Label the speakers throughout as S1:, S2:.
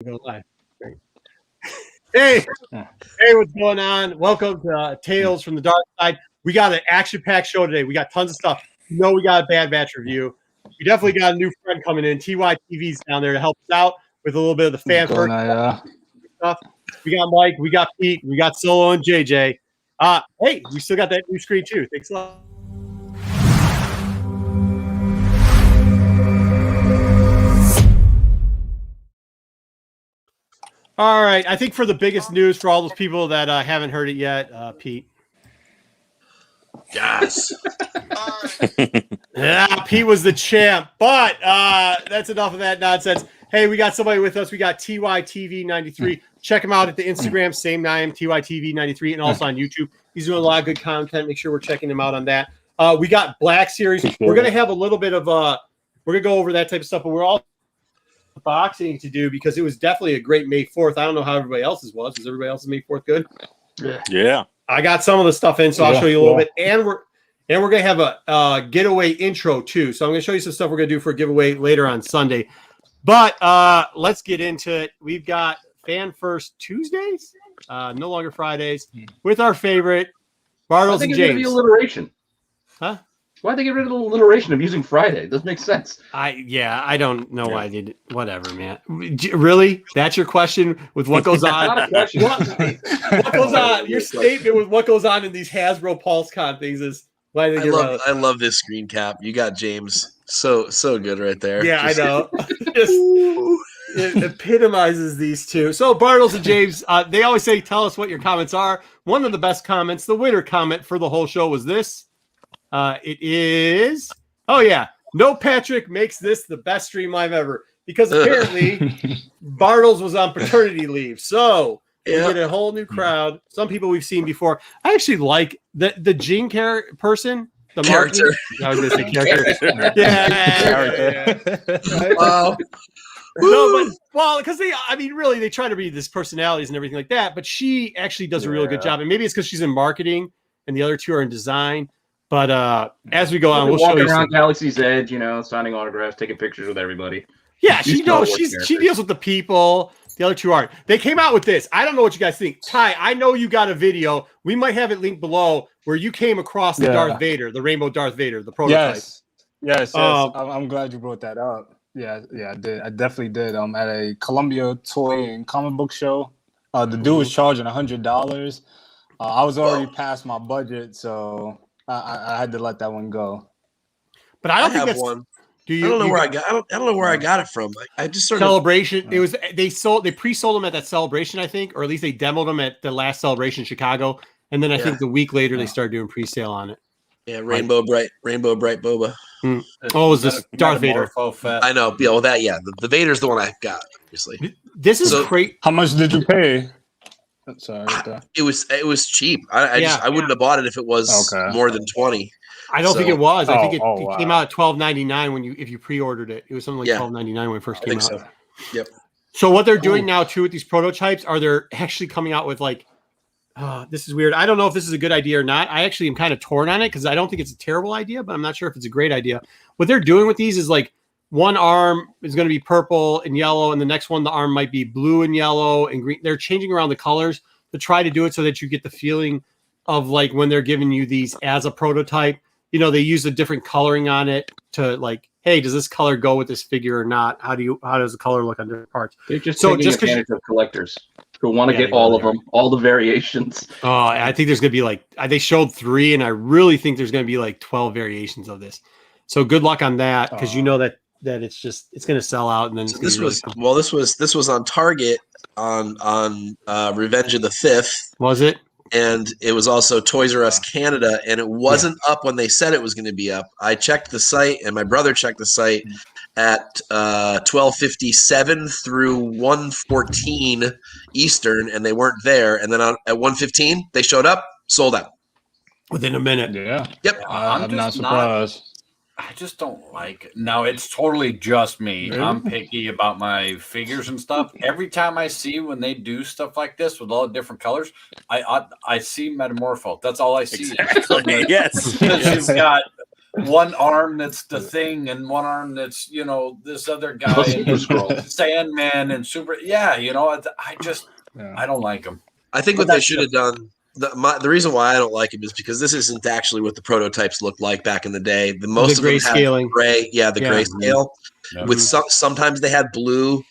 S1: Go live. Great. Hey, what's going on? Welcome to Tales from the Dark Side. We got an action-packed show today. We got tons of stuff. You know, we got a Bad Batch review. We definitely got a new friend coming in. TYTV's down there to help us out with a little bit of the fan first stuff. We got Mike, we got Pete, we got Solo and JJ. Hey, we still got that new screen too. Thanks a lot. All right, I think for the biggest news for all those people that haven't heard it yet, Pete.
S2: Yes.
S1: Yeah, Pete was the champ, but that's enough of that nonsense. Hey, we got somebody with us. We got TYTV93. Check him out at the Instagram, same name, TYTV93, and also on YouTube. He's doing a lot of good content. Make sure we're checking him out on that. We got Black Series. We're going to have a little bit of we're going to go over that type of stuff, but we're all boxing to do because it was definitely a great May 4th. I don't know how everybody else's was. Was everybody else's May 4th good?
S3: Yeah.
S1: I got some of the stuff in, so I'll show you a little bit. And we're gonna have a giveaway intro too. So I'm gonna show you some stuff we're gonna do for a giveaway later on Sunday. But let's get into it. We've got Fan First Tuesdays, no longer Fridays, with our favorite Bartles and James.
S4: The alliteration.
S1: Huh?
S4: Why'd they get rid of the alliteration of using Friday? It doesn't make sense.
S1: I don't know why they did. Whatever, man. Really? That's your question with what goes on?
S4: Not a question.
S1: What goes on? Your statement with what goes on in these Hasbro Pulse Con things is why they get
S2: I love this screen cap. You got James so good right there.
S1: Yeah, I know. It epitomizes these two. So Bartles and James, they always say, tell us what your comments are. One of the best comments, the winner comment for the whole show was this. It is, no Patrick makes this the best stream live ever because apparently Bartles was on paternity leave. So we get a whole new crowd. Some people we've seen before. I actually like the Gene person. The
S2: character.
S1: I was going to say character. Yeah.
S2: Wow.
S1: No, but because really, they try to be these personalities and everything like that. But she actually does a really good job, and maybe it's because she's in marketing, and the other two are in design. But as we go on, we'll show you
S4: around Galaxy's Edge, signing autographs, taking pictures with everybody.
S1: Yeah, she knows. She deals with the people. The other two aren't. They came out with this. I don't know what you guys think. Ty, I know you got a video. We might have it linked below where you came across the Darth Vader, the Rainbow Darth Vader, the prototype.
S3: Yes. I'm glad you brought that up. Yeah, I did. I definitely did. At a Columbia toy and comic book show, the dude was charging $100. I was already past my budget, so I had to let that one go.
S1: But I don't think that's
S2: one.
S1: I
S2: don't know where I got it from. I just sort
S1: Celebration. It was they pre-sold them at that Celebration, I think, or at least they demoed them at the last Celebration in Chicago, and then I think the week later they started doing pre-sale on it.
S2: Yeah, Rainbow Bright Boba.
S1: Oh, was this Darth Vader?
S2: I know. Yeah, well, the Vader's the one I got. Obviously,
S1: this is great.
S3: How much did you pay? Sorry,
S2: it was cheap. I wouldn't have bought it if it was more than 20.
S1: I don't think it was. I think it came out at $12.99 if you pre-ordered it. It was something like $12.99 when it first came out.
S2: So. Yep.
S1: So what they're doing now too with these prototypes are they're actually coming out with this is weird. I don't know if this is a good idea or not. I actually am kind of torn on it because I don't think it's a terrible idea, but I'm not sure if it's a great idea. What they're doing with these is one arm is going to be purple and yellow, and the next one, the arm might be blue and yellow and green. They're changing around the colors to try to do it so that you get the feeling of when they're giving you these as a prototype. They use a different coloring on it to hey, does this color go with this figure or not? How does the color look on different parts?
S4: They're just taking advantage of collectors who want to get all of them, all the variations.
S1: Oh, I think there's going to be they showed 3, and I really think there's going to be 12 variations of this. So good luck on that because that it's going to sell out, and then
S2: this was on Target on Revenge of the 5th.
S1: Was it?
S2: And it was also Toys R Us Canada, and it wasn't up when they said it was going to be up. I checked the site, and my brother checked the site at 12:57 through 1:14 Eastern, and they weren't there. And then at 1:15, they showed up, sold out
S1: within a minute.
S3: Yeah.
S2: Yep.
S3: I'm not surprised.
S5: I just don't like it. Now, it's totally just me. Really? I'm picky about my figures and stuff. Every time I see when they do stuff like this with all the different colors, I see Metamorpho. That's all I see.
S3: Exactly. Yes.
S5: You've got one arm that's the Thing and one arm that's this other guy and Sandman and Super. Yeah, I don't like them.
S2: I think what they should have done. The reason why I don't like it is because this isn't actually what the prototypes looked like back in the day. Most of them had gray, grayscale.
S5: Yeah.
S2: With sometimes they had blue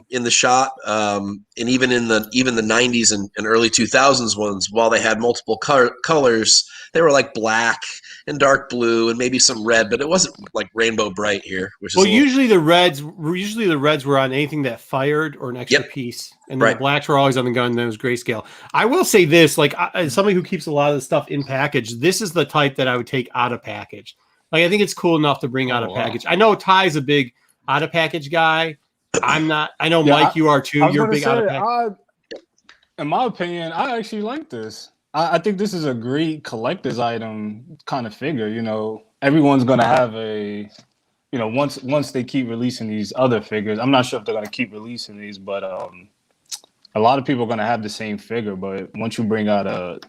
S2: in the shot, and even in the 90s and early 2000s ones, while they had multiple colors, they were like black and dark blue and maybe some red, but it wasn't like rainbow bright here.
S1: Usually the reds were on anything that fired or an extra piece, and then the blacks were always on the gun. And then it was grayscale. I will say this, like as somebody who keeps a lot of the stuff in package, this is the type that I would take out of package. Like I think it's cool enough to bring out of package. I know Ty's a big out of package guy. I'm not. I know Mike, you are too. You're big out of package.
S3: In my opinion, I actually like this. I think this is a great collector's item kind of figure. Everyone's gonna have a, once they keep releasing these other figures. I'm not sure if they're gonna keep releasing these, but a lot of people are gonna have the same figure. But once you bring out a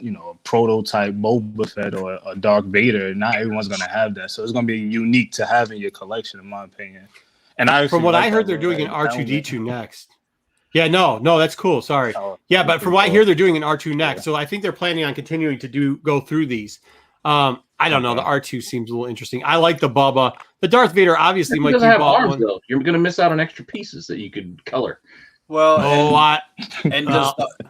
S3: prototype Boba Fett or a Darth Vader, not everyone's gonna have that. So it's gonna be unique to have in your collection, in my opinion. And
S1: from what I heard, they're doing an R2D2 next. Yeah, no, that's cool. Sorry. Yeah, but from what I hear, they're doing an R2 next. So I think they're planning on continuing to go through these. I don't know. The R2 seems a little interesting. I like the Bubba. The Darth Vader, obviously, Mike, you bought one.
S4: Though. You're going to miss out on extra pieces that you could color.
S5: Well, and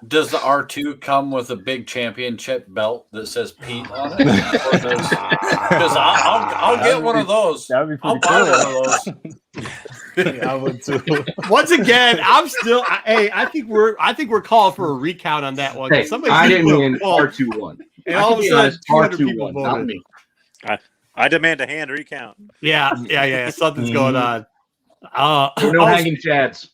S5: does the R2 come with a big championship belt that says Pete on it? Because I'll get one of those.
S3: That would be pretty
S5: cool. One of those.
S3: I would too.
S1: Once again, I'm still. I think we're calling for a recount on that one.
S4: Hey, I didn't mean R2-1.
S1: And all of a sudden, 200 people
S4: R2-1,
S1: voted.
S4: not me.
S6: I demand a hand recount.
S1: Yeah. Something's going on.
S4: No hanging chads.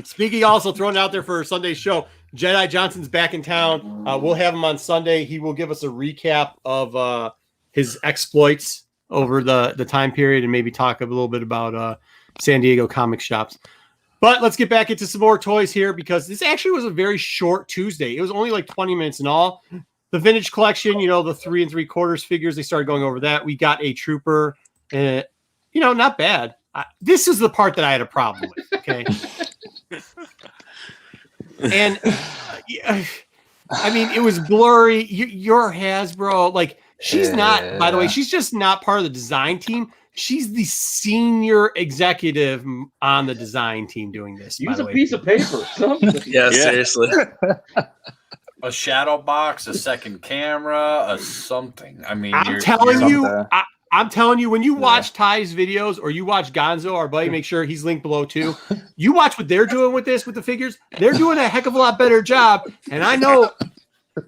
S1: Speaking also thrown out there for Sunday's show, Jedi Johnson's back in town. We'll have him on Sunday. He will give us a recap of his exploits over the time period and maybe talk a little bit about San Diego comic shops. But let's get back into some more toys here because this actually was a very short Tuesday. It was only like 20 minutes in all. The vintage collection, the 3 3/4 figures, they started going over that. We got a trooper, not bad. This is the part that I had a problem with. Okay. And I mean, it was blurry. Your Hasbro, like she's not, by the way, she's just not part of the design team. She's the senior executive on the design team doing this.
S4: Use a piece of paper.
S2: Yeah, seriously.
S5: A shadow box, a second camera, a something. I mean,
S1: I'm telling you, when you watch Ty's videos or you watch Gonzo, our buddy, make sure he's linked below too. You watch what they're doing with the figures. They're doing a heck of a lot better job. And I know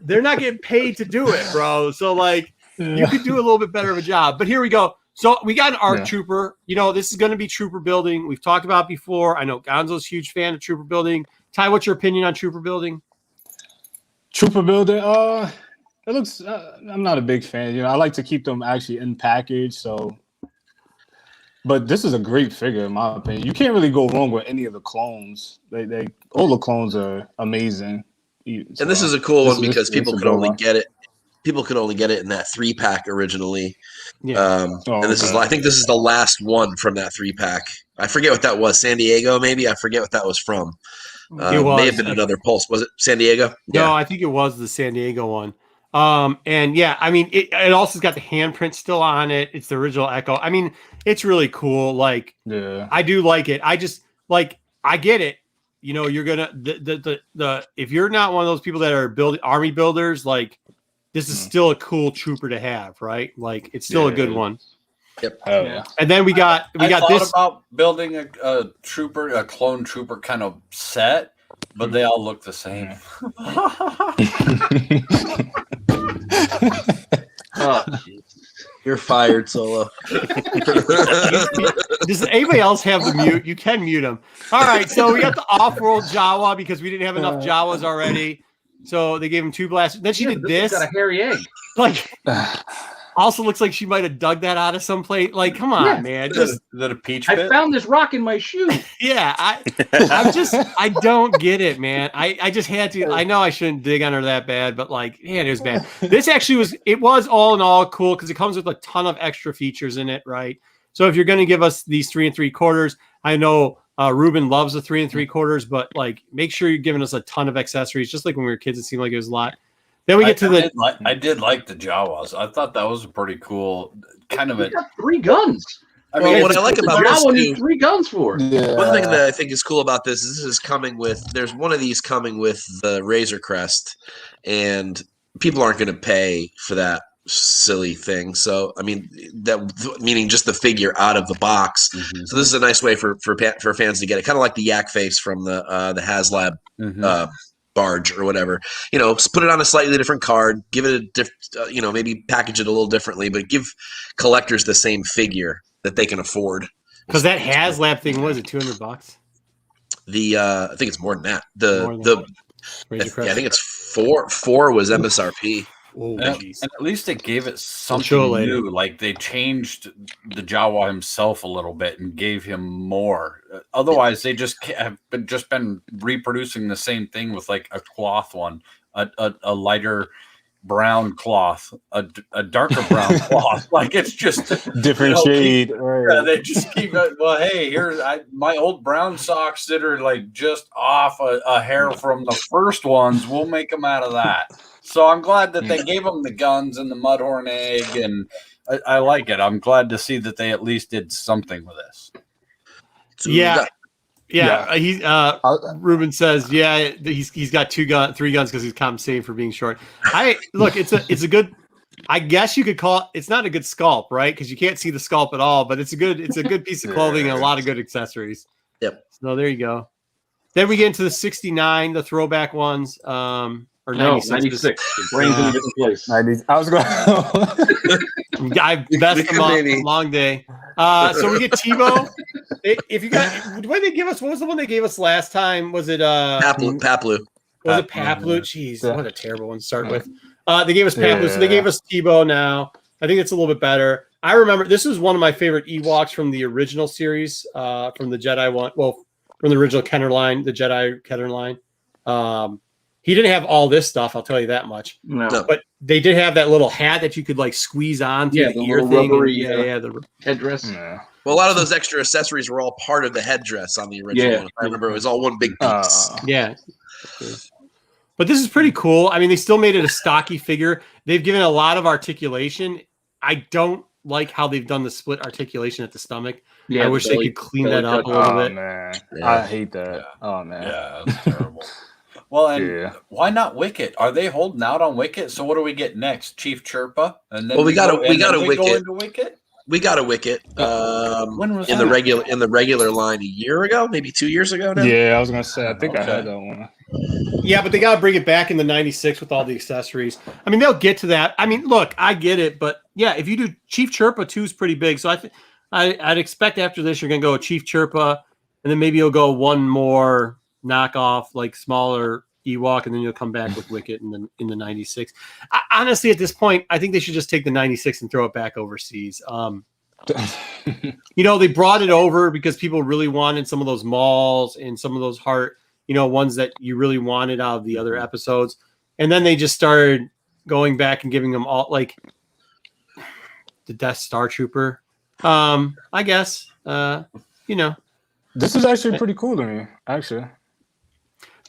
S1: they're not getting paid to do it, bro. So like you could do a little bit better of a job. But here we go. So we got an ARC trooper. This is going to be trooper building. We've talked about before. I know Gonzo's a huge fan of trooper building. Ty, what's your opinion on trooper building?
S3: Trooper building, it looks. I'm not a big fan. I like to keep them actually in package. So, but this is a great figure in my opinion. You can't really go wrong with any of the clones. They all the clones are amazing.
S2: And this is a cool one because people could only get it. People could only get it in that 3-pack originally. Yeah. And this is, I think, this is the last one from that 3-pack. I forget what that was. San Diego, maybe. I forget what that was from. It may have been another Pulse. Was it San Diego?
S1: No, I think it was the San Diego one. And yeah, I mean, it also got the handprint still on it. It's the original Echo. I mean, it's really cool. Like, I do like it. I just like, I get it. You're gonna the if you're not one of those people that are building army builders, like this is still a cool trooper to have, right? Like it's still a good one.
S2: Yep.
S1: And then we got this
S5: about building a clone trooper kind of set, but they all look the same.
S2: You're fired, Solo.
S1: Does anybody else have the mute? You can mute them. All right, so we got the off-world Jawa because we didn't have enough Jawas already. So they gave him 2 blasts. Then she did this.
S4: Got a hairy egg.
S1: Like Also looks like she might have dug that out of some plate. Like, come on, man. Just
S5: Is that a peach
S4: I
S5: pit?
S4: found this rock in my shoe.
S1: yeah, I don't get it, man. I just had to. I know I shouldn't dig on her that bad, but like, man, it was bad. This actually was all in all cool because it comes with a ton of extra features in it, right? So if you're going to give us these 3 3/4, I know Ruben loves the 3 3/4, but like, make sure you're giving us a ton of accessories. Just like when we were kids, it seemed like it was a lot. Then we get to
S5: I did like the Jawas. I thought that was a pretty cool kind of
S4: We
S5: a.
S4: got 3 guns.
S5: I
S2: Well,
S5: mean,
S2: what I like about this
S4: Jawa
S2: too,
S4: need 3 guns for.
S3: Yeah.
S2: one thing that I think is cool about this is there's one of these coming with the Razor Crest, and people aren't going to pay for that silly thing. So, I mean, meaning just the figure out of the box.
S5: Mhm.
S2: So this is a nice way for fans to get it, kind of like the Yak Face from the HasLab
S5: Mhm.
S2: barge or whatever. You know, put it on a slightly different card, give it a different, maybe package it a little differently, but give collectors the same figure that they can afford.
S1: because that HasLab thing was it $200?
S2: I think it's more than that.
S1: More than Razor
S2: I think it's four was MSRP.
S1: Oh,
S5: And
S1: jeez.
S5: at least they gave it
S1: show
S5: something
S1: it later.
S5: new. Like they changed the Jawa himself a little bit and gave him more. Otherwise, they just have been reproducing the same thing with like a cloth one, a lighter brown cloth, a darker brown cloth. Like it's just
S3: Different shade. Right.
S5: Yeah, they just keep. Well, hey, here's my old brown socks that are like just off a hair from the first ones. We'll make them out of that. So I'm glad that they gave them the guns and the Mudhorn egg, and I like it. I'm glad to see that they at least did something with this.
S1: Yeah. He Ruben says, yeah, he's got 3 guns because he's compensating for being short. Look, it's a good. I guess you could call it. It's not a good sculpt, right? Because you can't see the sculpt at all. But it's a good piece of clothing and a lot of good accessories.
S2: Yep.
S1: So there you go. Then we get into the 69, the throwback ones. Or 96.
S4: 96. The brain's in a different place.
S3: 90s. I was going.
S1: I messed them up. Long day. So we get Tebow. If you got, what did they give us? What was the one they gave us last time? Was it
S2: Paplu?
S1: Was it Paplu? Jeez, what a terrible one to start with. They gave us Paplu, so they gave us Tebow now. I think it's a little bit better. I remember this is one of my favorite Ewoks from the original series, from the Jedi one. Well, from the original Kenner line, the Jedi Kenner line. He didn't have all this stuff, I'll tell you that much.
S4: No.
S1: But they did have that little hat that you could like squeeze on through the ear
S4: little
S1: thing.
S4: rubbery,
S1: The
S4: headdress.
S3: Yeah.
S2: Well, a lot of those extra accessories were all part of the headdress on the original one. I remember it was all one big piece.
S1: Yeah. But this is pretty cool. I mean, they still made it a stocky figure. They've given a lot of articulation. I don't like how they've done the split articulation at the stomach.
S4: Yeah,
S1: I wish they could clean that up a little bit.
S3: Man.
S2: Yeah.
S3: I hate that.
S5: Yeah.
S3: Oh man.
S5: Yeah, that's terrible. Well, and why not Wicket? Are they holding out on Wicket? So what do we get next? Chief Chirpa, and then
S2: We got a Wicket.
S5: Go into Wicket.
S2: We got a Wicket
S5: When was
S2: in
S5: that?
S2: the regular line a year ago, maybe 2 years ago now.
S3: Yeah, I was gonna say. I think I had that one.
S1: Yeah, but they got to bring it back in the 96 with all the accessories. I mean, they'll get to that. I mean, look, I get it, but yeah, if you do Chief Chirpa 2 is pretty big. So I'd expect after this you're gonna go Chief Chirpa, and then maybe you'll go one more knockoff, like smaller Ewok, and then you'll come back with Wicket in the 96. Honestly, at this point, I think they should just take the 96 and throw it back overseas. They brought it over because people really wanted some of those malls and some of those heart, ones that you really wanted out of the other episodes. And then they just started going back and giving them all, like the Death Star Trooper. I guess,
S3: This is actually pretty cool to me, actually.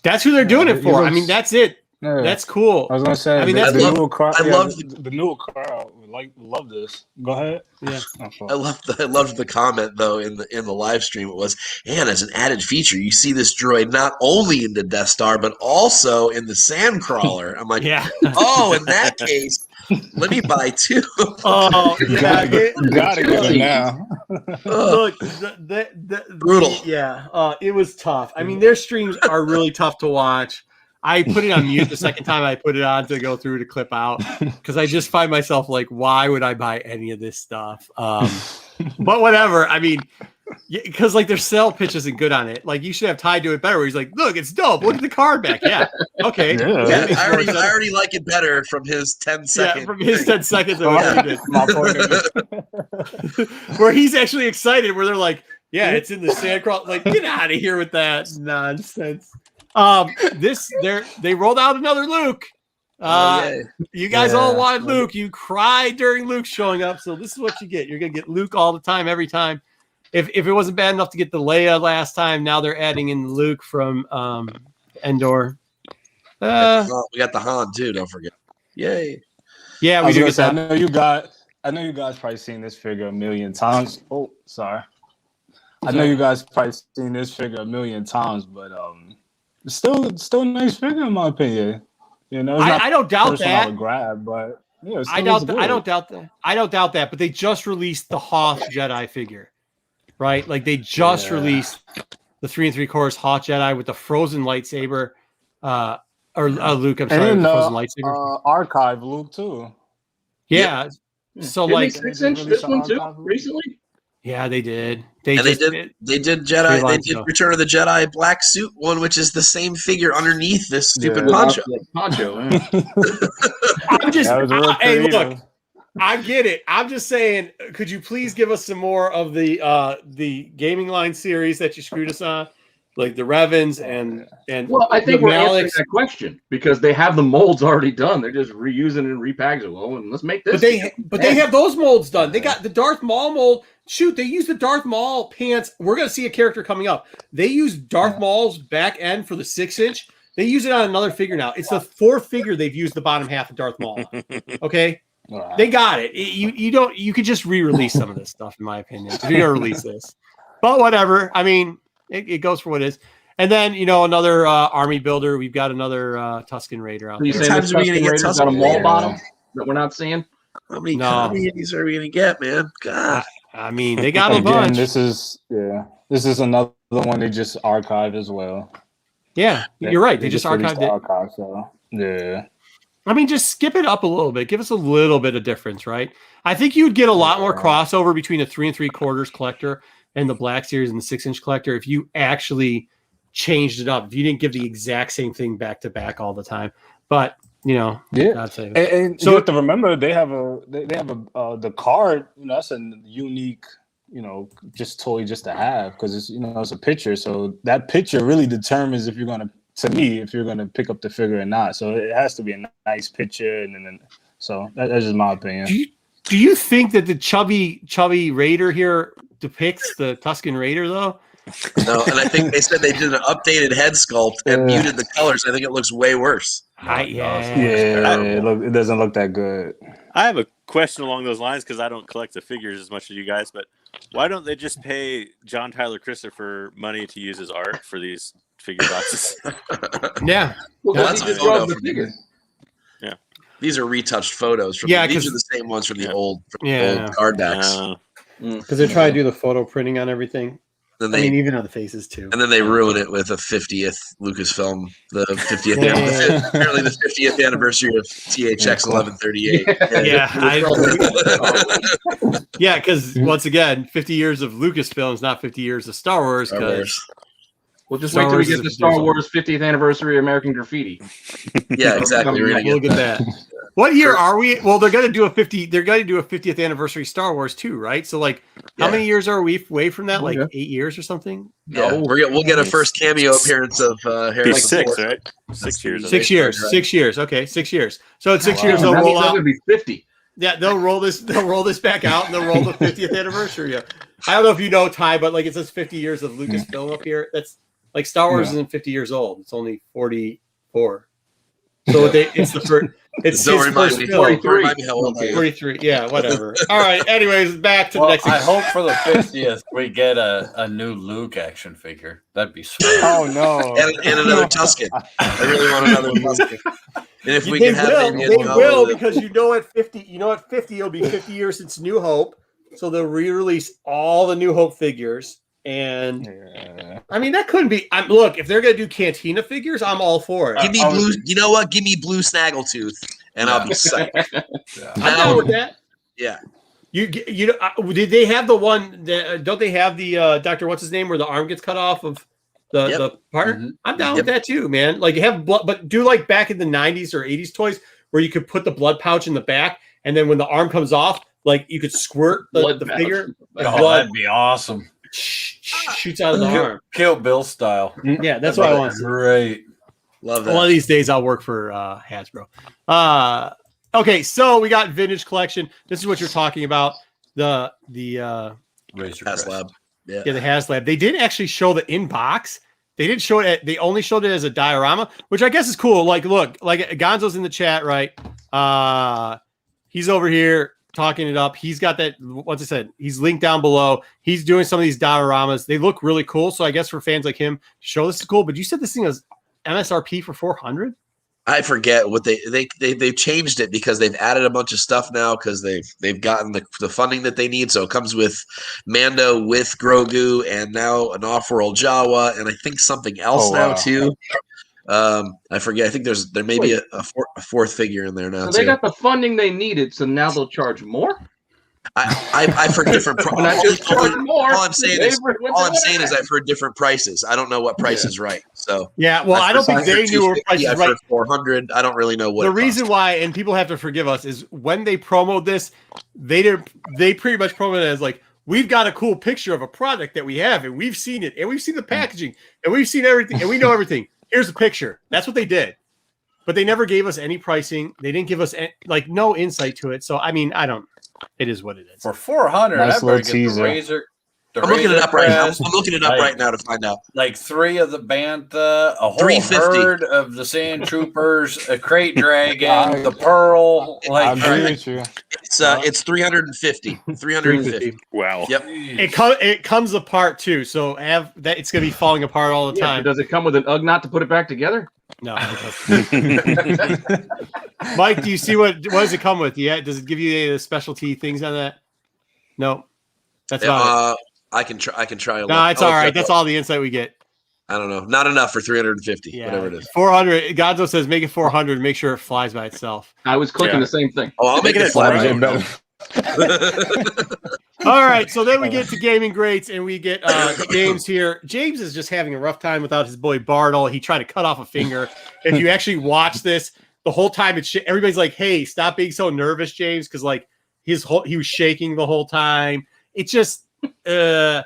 S1: That's who they're doing it for. I mean, that's it.
S3: Yeah.
S1: That's cool.
S3: I was gonna say.
S1: I mean,
S3: the
S1: that's
S3: newer crowd.
S2: I love
S3: the newer crowd. Love this. Go ahead.
S1: Yeah.
S2: I loved the comment though in the live stream. It was, and as an added feature, you see this droid not only in the Death Star but also in the Sandcrawler. I'm like,
S1: Yeah.
S2: Oh, in that case, let me buy 2.
S1: Oh,
S3: You gotta get it now.
S1: Look,
S2: Brutal.
S1: Yeah, it was tough. I mean, their streams are really tough to watch. I put it on mute the second time I put it on to go through to clip out because I just find myself like, why would I buy any of this stuff? But whatever. I mean, Yeah, because like their sell pitch isn't good on it. Like you should have Ty do it better. Where he's like, "Look, it's dope. Look at the card back." Yeah, okay.
S3: Yeah.
S2: Yeah,
S1: makes
S2: I
S1: more
S2: already,
S1: sense.
S2: I already like it better from his 10 second.
S1: Yeah, from his 10 seconds of
S3: Oh,
S1: what he did.
S3: my point of view.
S1: Where he's actually excited. Where they're like, "Yeah, it's in the sandcrawler." Like, get out of here with that nonsense. They rolled out another Luke. You guys all wanted Luke. You cried during Luke showing up, so this is what you get. You're gonna get Luke all the time, every time. If it wasn't bad enough to get the Leia last time, now they're adding in Luke from Endor.
S2: We got the Han too. Don't forget. Yay!
S1: Yeah, we do get that.
S3: I know you guys probably seen this figure a million times. Oh, sorry. I know you guys probably seen this figure a million times, but it's still a nice figure in my opinion. You know, it's not
S1: I don't doubt
S3: personal
S1: that.
S3: to grab, but yeah,
S1: I don't doubt that. I don't doubt that. But they just released the Hoth Jedi figure, right? Like they just released the 3 3/4 Hoth Jedi with the frozen lightsaber, or Luke. I'm sorry, with the frozen lightsaber.
S3: Archive Luke too.
S1: Yeah. So
S4: Didn't
S1: like,
S4: they 6-inch this one too recently?
S1: yeah, they did.
S2: They did Jedi. They did Return of the Jedi black suit one, which is the same figure underneath this stupid poncho.
S1: I'm just. Hey, look.
S3: creative.
S1: I get it. I'm just saying. Could you please give us some more of the gaming line series that you screwed us on, like the Revens and
S4: Well, I think
S1: the
S4: we're answering
S1: Maliks?
S4: that question because they have the molds already done. They're just reusing and repackaging. Well, and let's make this.
S1: But they have those molds done. They got the Darth Maul mold. Shoot, they used the Darth Maul pants. We're gonna see a character coming up. They used Darth Maul's back end for the 6-inch. They use it on another figure now. It's the 4th figure they've used the bottom half of Darth Maul. Okay, they got it. You could just re-release some of this stuff, in my opinion, if you're gonna release this. But whatever. I mean, it goes for what it is. And then another army builder. We've got another Tuscan Raider out
S4: So you
S1: there.
S4: saying
S2: times
S4: the
S2: are we gonna
S4: Tuscan
S2: get
S4: Raider's
S2: Tuscan
S4: got a mall
S2: Raider?
S4: bottom that we're not seeing?
S2: How many minis are we gonna get, man? God.
S1: I mean, they got a
S3: Again,
S1: bunch.
S3: this is another one they just archived as well.
S1: Yeah, you're right. They just
S3: released
S1: archived
S3: the
S1: it.
S3: archive, so yeah.
S1: I mean, just skip it up a little bit. Give us a little bit of difference, right? I think you'd get a lot more crossover between a 3 3/4 collector and the Black Series and the 6-inch collector if you actually changed it up. If you didn't give the exact same thing back to back all the time. But
S3: Yeah,
S1: I'd say that.
S3: and
S1: So-
S3: you have to remember they have the card. That's a unique, just toy just to have because it's it's a picture. So that picture really determines if you're gonna pick up the figure or not. So it has to be a nice picture, and then so that's just my opinion.
S1: Do you think that the chubby Raider here depicts the Tuscan Raider though?
S2: No, and I think they said they did an updated head sculpt and muted the colors. I think it looks way worse.
S3: It doesn't look that good.
S6: I have a question along those lines because I don't collect the figures as much as you guys, but why don't they just pay John Tyler Christopher money to use his art for these figure boxes?
S1: Yeah.
S4: Well,
S2: that's
S4: he
S2: a
S4: just
S2: photo
S4: draws the
S2: from
S4: figure.
S2: These are retouched photos from these are the same ones from the old card backs.
S1: Because they're trying to do the photo printing on everything.
S2: Then
S1: even on the faces too.
S2: And then they ruin it with a 50th Lucasfilm, the 50th apparently the 50th anniversary of THX 1138.
S1: Yeah, because once again, 50 years of Lucasfilm is not 50 years of Star Wars. Because
S4: We'll just wait till we get the Star Wars 50th anniversary American Graffiti.
S2: Yeah, exactly.
S1: We'll get that. What year are we? Well, they're going to do a 50. They're going to do a 50th anniversary Star Wars too, right? So, like, how many years are we away from that? Like 8 years or something?
S2: Yeah, we'll get a first cameo appearance of Harrison Ford.
S6: Right? 6 years.
S1: 6 years.
S2: Right.
S1: 6 years. Okay, 6 years. So in 6 years they'll
S4: That
S1: roll
S4: means
S1: out.
S4: it'll be 50.
S1: Yeah, they'll roll this back out and they'll roll the 50th anniversary. I don't know if you know, Ty, but like it says 50 years of Lucasfilm up here. That's like Star Wars isn't 50 years old. It's only 44. So it's the first. It's
S2: Don't
S1: his
S2: remind
S1: first
S2: me.
S1: film.
S2: Don't remind me how old I am.
S1: 43. Yeah, whatever. All right. Anyways, back to the next.
S5: I hope for the 50th we get a new Luke action figure. That'd be sweet.
S3: Oh no!
S2: And another Tuscan. I really want another Tuscan. And if we
S1: They
S2: can have
S1: will.
S2: Indian,
S1: They will because at 50. At 50, it'll be 50 years since New Hope. So they'll re-release all the New Hope figures. And I mean that couldn't be. Look, if they're gonna do Cantina figures, I'm all for it.
S2: Give me blue. You know what? Give me blue Snaggletooth, and I'll be psyched.
S1: I'm down with that.
S2: Yeah.
S1: You know, did they have the one? Don't they have the Doctor? What's his name? Where the arm gets cut off of the part?
S5: Mm-hmm.
S1: I'm down with that too, man. Like have blood, but do like back in the 90s or 80s toys where you could put the blood pouch in the back, and then when the arm comes off, like you could squirt the figure.
S5: Blood. That'd be awesome.
S1: Shoots out of the arm.
S5: Kill Bill style.
S1: Yeah, that's what I want.
S5: Great.
S2: Love that.
S1: One of these days I'll work for Hasbro. Okay, so we got vintage collection. This is what you're talking about. The
S5: Razor
S2: HasLab.
S1: the HasLab. They didn't actually show the inbox. They didn't show it. They only showed it as a diorama, which I guess is cool. Like, look, like Gonzo's in the chat, right? He's over here talking it up. He's got that. What's I said? He's linked down below. He's doing some of these dioramas. They look really cool. So I guess for fans like him, show this is cool. But you said this thing is MSRP for 400.
S2: I forget what they've changed it because they've added a bunch of stuff now because they've gotten the funding that they need. So it comes with Mando, with Grogu, and now an off-world Jawa, and I think something else now too. I forget. I think there may be a fourth figure in there now.
S4: So they got the funding they needed, so now they'll charge more.
S2: I forget different. All I'm saying is I've heard different prices. I don't know what price is right. So
S1: yeah, well, I don't think they knew what price is right.
S2: 400. I don't really know what.
S1: The reason why, and people have to forgive us, is when they promoted this, they pretty much promoted it as like, we've got a cool picture of a product that we have, and we've seen it, and we've seen the packaging, and we've seen everything, and we know everything. Here's a picture. That's what they did. But they never gave us any pricing. They didn't give us no insight to it. So I mean, it is what it is.
S5: For 400,
S3: nice
S5: I better get the Razor.
S2: I'm looking it up right now. I'm looking it up right now to find out.
S5: Like 3 of the Bantha, a whole herd of the Sand Troopers, a Crate Dragon, the Pearl.
S3: I agree with you.
S2: It's 350. 350.
S6: Wow.
S2: Yep.
S1: It comes apart too, so it's gonna be falling apart all the time.
S4: Does it come with an Ugnaught to put it back together?
S1: No. Mike, do you see what does it come with? Yeah, does it give you any of the specialty things on that? No, that's not.
S2: I can try.
S1: No, it's all right. That's all the insight we get.
S2: I don't know. Not enough for 350.
S1: Yeah.
S2: Whatever it is.
S1: 400. Gonzo says make it 400. Make sure it flies by itself.
S4: I was clicking the same thing.
S2: Oh, I'll make it fly by.
S1: All right, so then we get to gaming greats, and we get James here. James is just having a rough time without his boy Bartle. He tried to cut off a finger. If you actually watch this, the whole time everybody's like, "Hey, stop being so nervous, James," because like he was shaking the whole time. It's just but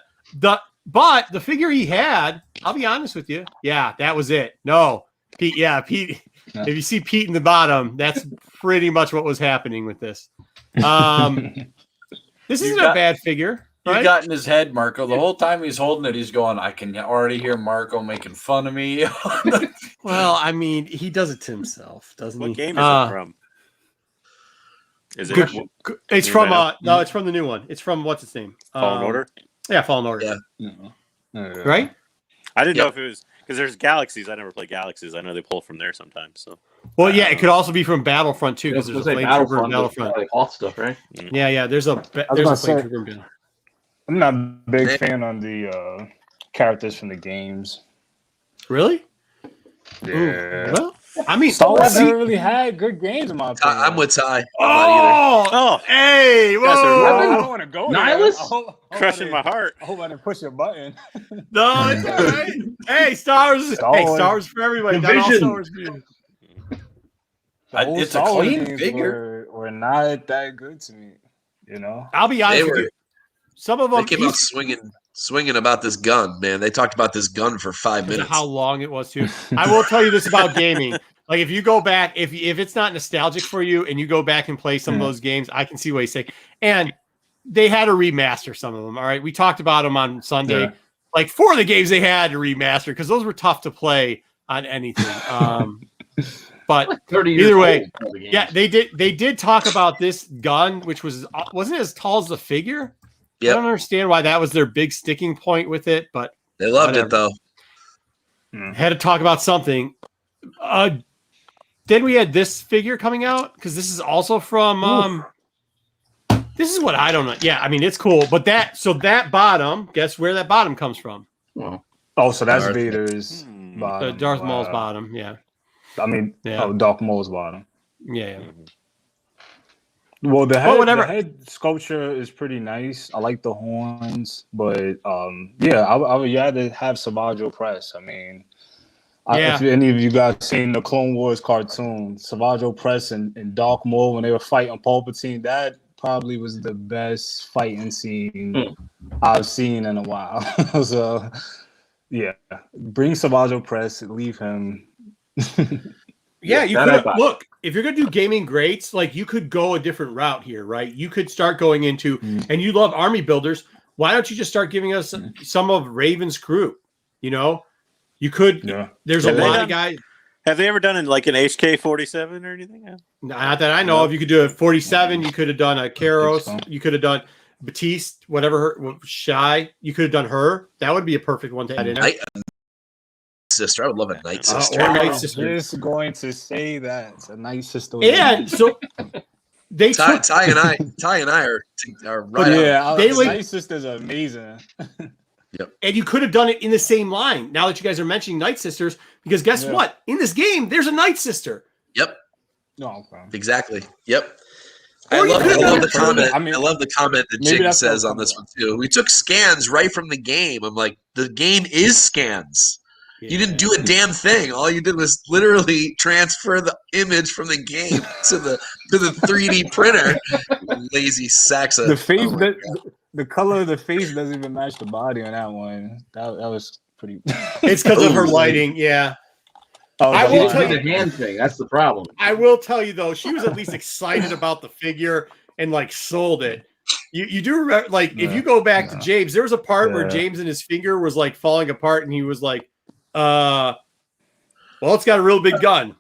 S1: the figure he had, I'll be honest with you, yeah, that was it. No, Pete, Pete. Yeah. If you see Pete in the bottom, that's pretty much what was happening with this. This isn't a bad figure. Right?
S5: You got in his head, Marco. The whole time he's holding it, he's going, I can already hear Marco making fun of me.
S1: Well, I mean, he does it to himself, doesn't he?
S6: What game is it from? Is it?
S1: It's from no, it's from the new one. It's from what's its name?
S6: Fallen Order.
S1: Yeah, Fallen Order.
S2: Yeah.
S1: Right?
S6: I didn't know if it was because there's Galaxies. I never play Galaxies. I know they pull from there sometimes. So.
S1: Well, yeah, it could also be from Battlefront too, because there's a Flametrooper in Battlefront.
S4: Like Hoth stuff, right?
S1: Yeah. There's a Flametrooper in Battlefront.
S3: I'm not a big fan on the characters from the games.
S1: Really?
S3: Yeah.
S1: Ooh, well, I mean,
S3: Star Wars never really had good games in my opinion.
S2: I'm with Ty.
S1: Oh, hey, whoa!
S3: I want to go
S4: Nihilus?
S6: Crushing my heart.
S3: I hope I didn't push your button.
S1: No, it's all right. Hey, Star Wars for everybody. Not all Star Wars for you.
S5: It's a clean figure.
S3: Were not that good to me, you know.
S1: I'll be honest with you. Some of them
S2: came out swinging about this gun, man. They talked about this gun for 5 minutes.
S1: How long it was too. I will tell you this about gaming. Like if you go back, if it's not nostalgic for you, and you go back and play some of those games, I can see what you say. And they had to remaster some of them. All right, we talked about them on Sunday. Yeah. Like 4 of the games they had to remaster because those were tough to play on anything. But either way, yeah, they did talk about this gun, which wasn't as tall as the figure. Yep. I don't understand why that was their big sticking point with it, but
S2: they loved it though.
S1: Had to talk about something. Then we had this figure coming out because this is also from. This is what I don't know. Yeah, I mean it's cool, but that bottom. Guess where that bottom comes from?
S3: Oh, so that's Vader's bottom.
S1: Darth Maul's bottom. Yeah.
S3: I mean, Darth Maul's bottom.
S1: Yeah.
S3: Well, the
S1: whatever.
S3: head sculpture is pretty nice. I like the horns, but yeah, I would rather have Savage Press. I mean, if any of you guys seen the Clone Wars cartoon, Savage Press and Dark Maul when they were fighting Palpatine, that probably was the best fighting scene I've seen in a while. So, yeah, bring Savage Press, leave him.
S1: Yeah, you could look. If you're gonna do gaming greats, like you could go a different route here, right? You could start going into, and you love army builders. Why don't you just start giving us some of Raven's crew? You know, you could. Yeah. There's a lot of guys.
S6: Have they ever done an HK-47 or anything?
S1: Not that I know of. You could do a 47. You could have done a Karos. You could have done Batiste, whatever. Shy. You could have done her. That would be a perfect one to add in there.
S2: Sister, I would love a Night Sister.
S1: Or Night Sister.
S3: Just going to say that a Night Sister.
S1: Yeah, so they
S2: Ty and I are right.
S3: Yeah, Night Sisters are amazing.
S2: Yep.
S1: And you could have done it in the same line. Now that you guys are mentioning Night Sisters, because guess what? In this game, there's a Night Sister.
S2: Yep.
S3: No,
S2: exactly. Yep. I love the comment. I love the comment that Jake says on this one too. We took scans right from the game. I'm like, the game is scans. Yeah. You didn't do a damn thing. All you did was literally transfer the image from the game to the 3D printer. Lazy sacks of
S3: the face. The color of the face doesn't even match the body on that one. That was pretty.
S1: It's because of her lighting. Yeah.
S4: I will tell you the hand thing. That's the problem.
S1: I will tell you though, she was at least excited about the figure and sold it. You do remember, if you go back to James, there was a part where James and his finger was falling apart, and he was like, well, it's got a real big gun.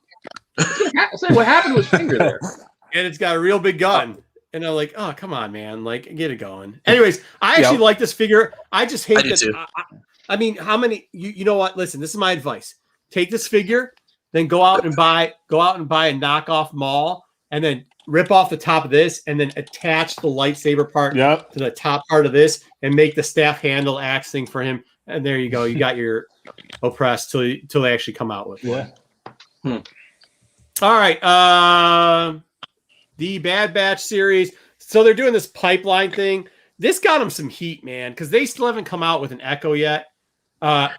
S4: So what happened to his finger there?
S1: And it's got a real big gun. And I'm like, oh, come on, man. Get it going. Anyways, I actually like this figure. I just hate that. I mean, how many, you know what? Listen, this is my advice. Take this figure, then go out and buy a knockoff Maul, and then rip off the top of this, and then attach the lightsaber part to the top part of this, and make the staff handle axe thing for him. And there you go. You got your oppressed till they actually come out with it.
S3: Yeah.
S1: All right. The Bad Batch series. So they're doing this pipeline thing. This got them some heat, man, because they still haven't come out with an Echo yet. But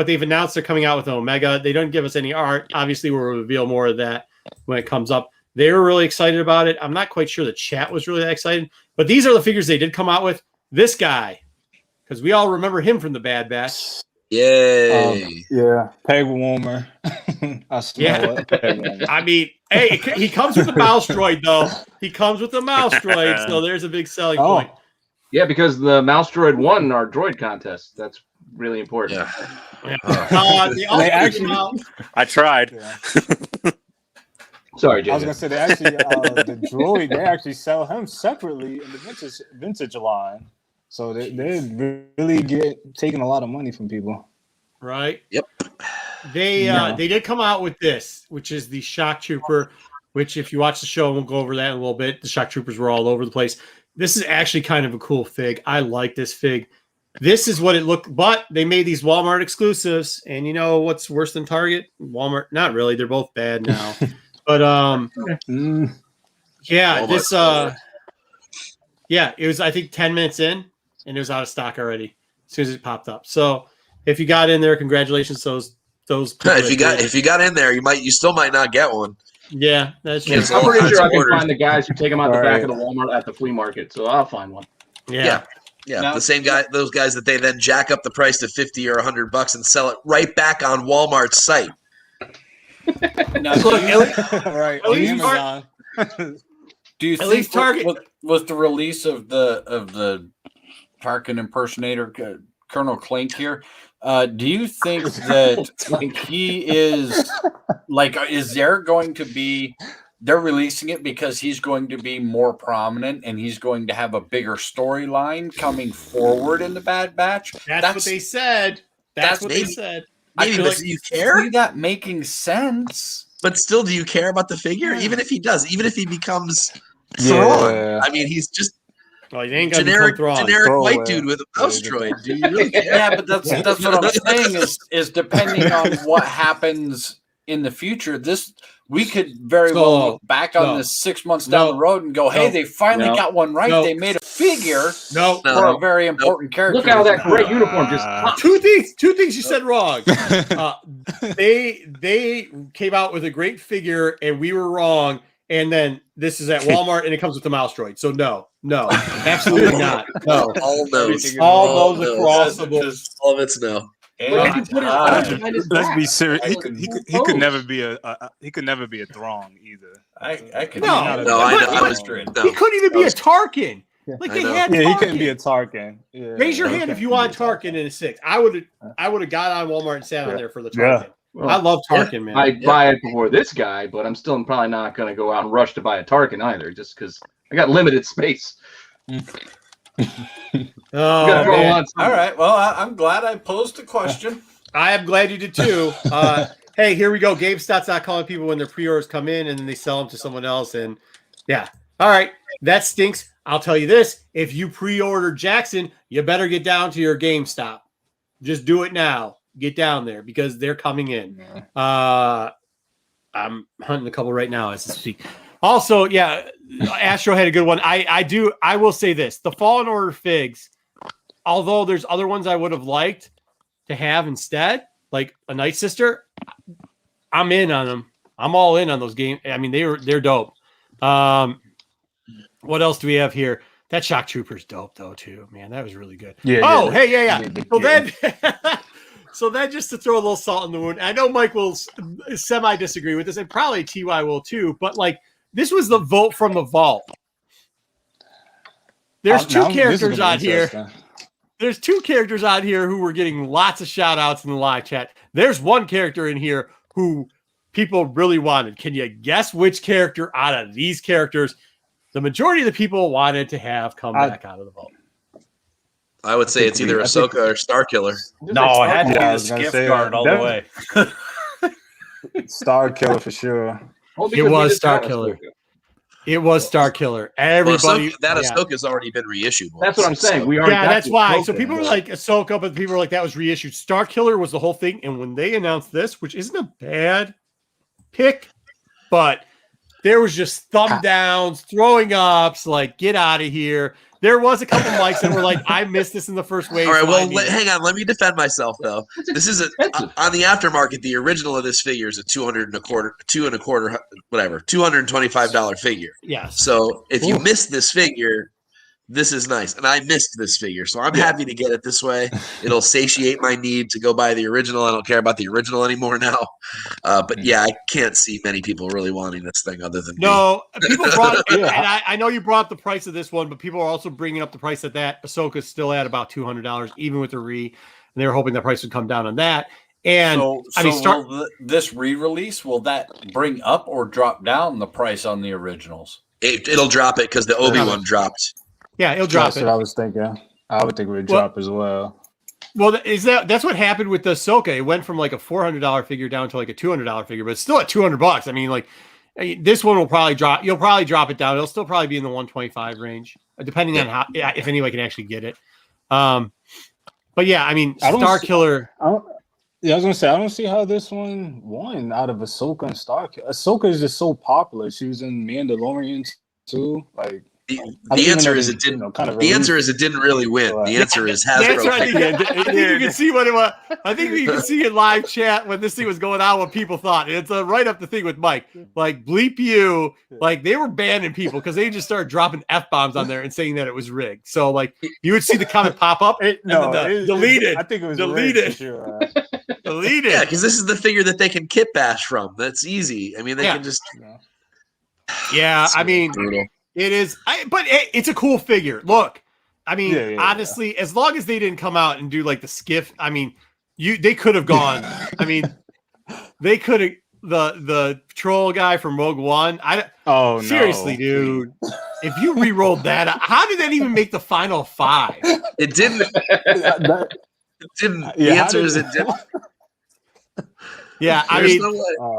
S1: they've announced they're coming out with an Omega. They don't give us any art. Obviously, we'll reveal more of that when it comes up. They were really excited about it. I'm not quite sure the chat was really that excited. But these are the figures they did come out with. This guy, because we all remember him from the Bad Batch.
S2: Yay.
S3: Yeah, peg warmer. I smell it. Peg warmer.
S1: I mean, hey, he comes with a mouse droid, though. He comes with a mouse droid, so there's a big selling point.
S4: Yeah, because the mouse droid won our droid contest. That's really important.
S1: Yeah. They actually,
S6: I tried.
S3: Yeah.
S4: Sorry, Jay.
S3: I was gonna say they actually the droid they actually sell him separately in the vintage line. So they're really taking a lot of money from people.
S1: Right.
S2: Yep.
S1: They did come out with this, which is the Shock Trooper, which if you watch the show, we'll go over that in a little bit. The Shock Troopers were all over the place. This is actually kind of a cool fig. I like this fig. This is what it looked, but they made these Walmart exclusives. And you know what's worse than Target? Walmart. Not really. They're both bad now. But yeah, this it was I think 10 minutes in. And it was out of stock already as soon as it popped up. So if you got in there, congratulations. Those
S2: if you got in there, you still might not get one.
S1: Yeah, that's true.
S4: I'm pretty sure I can find the guys who take them out the back of the Walmart at the flea market. So I'll find one.
S2: Yeah. Now, the same guy, those guys that they then jack up the price to $50 or $100 and sell it right back on Walmart's site.
S5: Now,
S3: right.
S5: Amazon. Do you think Target with the release of the Tarkin impersonator, Colonel Clink here, do you think that he is is there going to be, they're releasing it because he's going to be more prominent and he's going to have a bigger storyline coming forward in the Bad Batch?
S1: That's what they said. That's what they said.
S2: Maybe, but do you care?
S5: See that making sense.
S2: But still, do you care about the figure? Yeah. Even if he does, even if he becomes Thrawn. I mean, he's just
S1: he ain't
S2: generic white dude with a mouse droid. Do you really care?
S5: Yeah, but that's what I'm saying is depending on what happens in the future, we could very well look back on this 6 months down the road and go, hey, they finally got one right. They made a figure for a very important character.
S4: Look how that great uniform just pops.
S1: Two things you said wrong. They came out with a great figure and we were wrong. And then this is at Walmart and it comes with the mouse droid. So no, absolutely not. No,
S2: all those
S1: across the board.
S2: All of it's no.
S3: Let's be serious. He could never be a Throng either.
S5: I could
S2: no. I was
S1: He couldn't even be a Tarkin. Like they had.
S3: Yeah, he couldn't be a Tarkin. Yeah,
S1: Raise your hand if you want Tarkin in a 6. I would have got on Walmart and sat on there for the Tarkin.
S3: Yeah.
S1: Well, I love Tarkin, man.
S4: I'd buy it before this guy, but I'm still probably not going to go out and rush to buy a Tarkin either, just because I got limited space.
S5: All right. Well, I'm glad I posed the question.
S1: I am glad you did too. Hey, here we go. GameStop's not calling people when their pre-orders come in and then they sell them to someone else. And yeah. All right. That stinks. I'll tell you this. If you pre-order Jackson, you better get down to your GameStop. Just do it now. Get down there because they're coming in. I'm hunting a couple right now as I speak. Also, yeah, Astro had a good one. I will say this. The Fallen Order figs, although there's other ones I would have liked to have instead, like a Night Sister, I'm in on them. I'm all in on those games. I mean, they're dope. What else do we have here? That Shock Trooper's dope though too, man. That was really good. So then just to throw a little salt in the wound, I know Mike will semi disagree with this, and probably TY will too, but like this was the vote from the vault. There's two characters on here. There's two characters on here who were getting lots of shout outs in the live chat. There's one character in here who people really wanted. Can you guess which character out of these characters the majority of the people wanted to have come back out of the vault?
S2: I would say it's either Ahsoka or Starkiller.
S5: No, it had to be the Skiff Guard all the way.
S3: Starkiller for sure.
S1: It was Starkiller. It was Starkiller. Everybody.
S2: Ahsoka's already been reissued.
S4: That's what I'm saying. We already
S1: that's why. So people were like Ahsoka, but people were like that was reissued. Starkiller was the whole thing. And when they announced this, which isn't a bad pick, but there was just thumb downs, throwing ups, like get out of here. There was a couple mics that were like, I missed this in the first wave.
S2: All right, well, hang on. Let me defend myself, though. This is on the aftermarket. The original of this figure is a $225 figure.
S1: Yes.
S2: So if you missed this figure, this is nice. And I missed this figure, so I'm happy to get it this way. It'll satiate my need to go buy the original. I don't care about the original anymore now. But yeah, I can't see many people really wanting this thing other than
S1: me. People brought it, and I know you brought up the price of this one, but people are also bringing up the price of that. Ahsoka's still at about $200, even with the and they were hoping the price would come down on that. And
S5: this re-release, will that bring up or drop down the price on the originals?
S2: It'll drop it because the Obi-Wan dropped.
S1: Yeah, it'll drop.
S3: That's what I was thinking. I would think it would drop as well.
S1: Well, that's what happened with the Ahsoka. It went from like a $400 figure down to like a $200 figure, but it's still at $200. I mean, like this one will probably drop. You'll probably drop it down. It'll still probably be in the 125 range, depending on how if anyone can actually get it. But yeah, I mean, Starkiller.
S3: I was gonna say I don't see how this one won out of Ahsoka and Starkiller. Ahsoka is just so popular. She was in Mandalorian too, like.
S2: The answer is it didn't. The answer is it didn't really win. The answer is Hasbro.
S1: I think you can see what it was. I think you can see in live chat when this thing was going on what people thought. It's right up the thing with Mike. Like bleep you. Like they were banning people because they just started dropping F-bombs on there and saying that it was rigged. So like you would see the comment pop up deleted.
S3: I think it was
S1: deleted.
S3: Sure.
S1: Deleted.
S2: Yeah, because this is the figure that they can kit bash from. That's easy. I mean, they can just.
S1: Yeah, I mean. Brutal. It is, but it's a cool figure. Look, I mean, honestly, as long as they didn't come out and do like the skiff, I mean, they could have gone. I mean, they could have the troll guy from Rogue One. Seriously, dude, if you re-rolled that, how did that even make the final 5?
S2: It didn't. It didn't. The answer is it didn't.
S1: Yeah, I mean,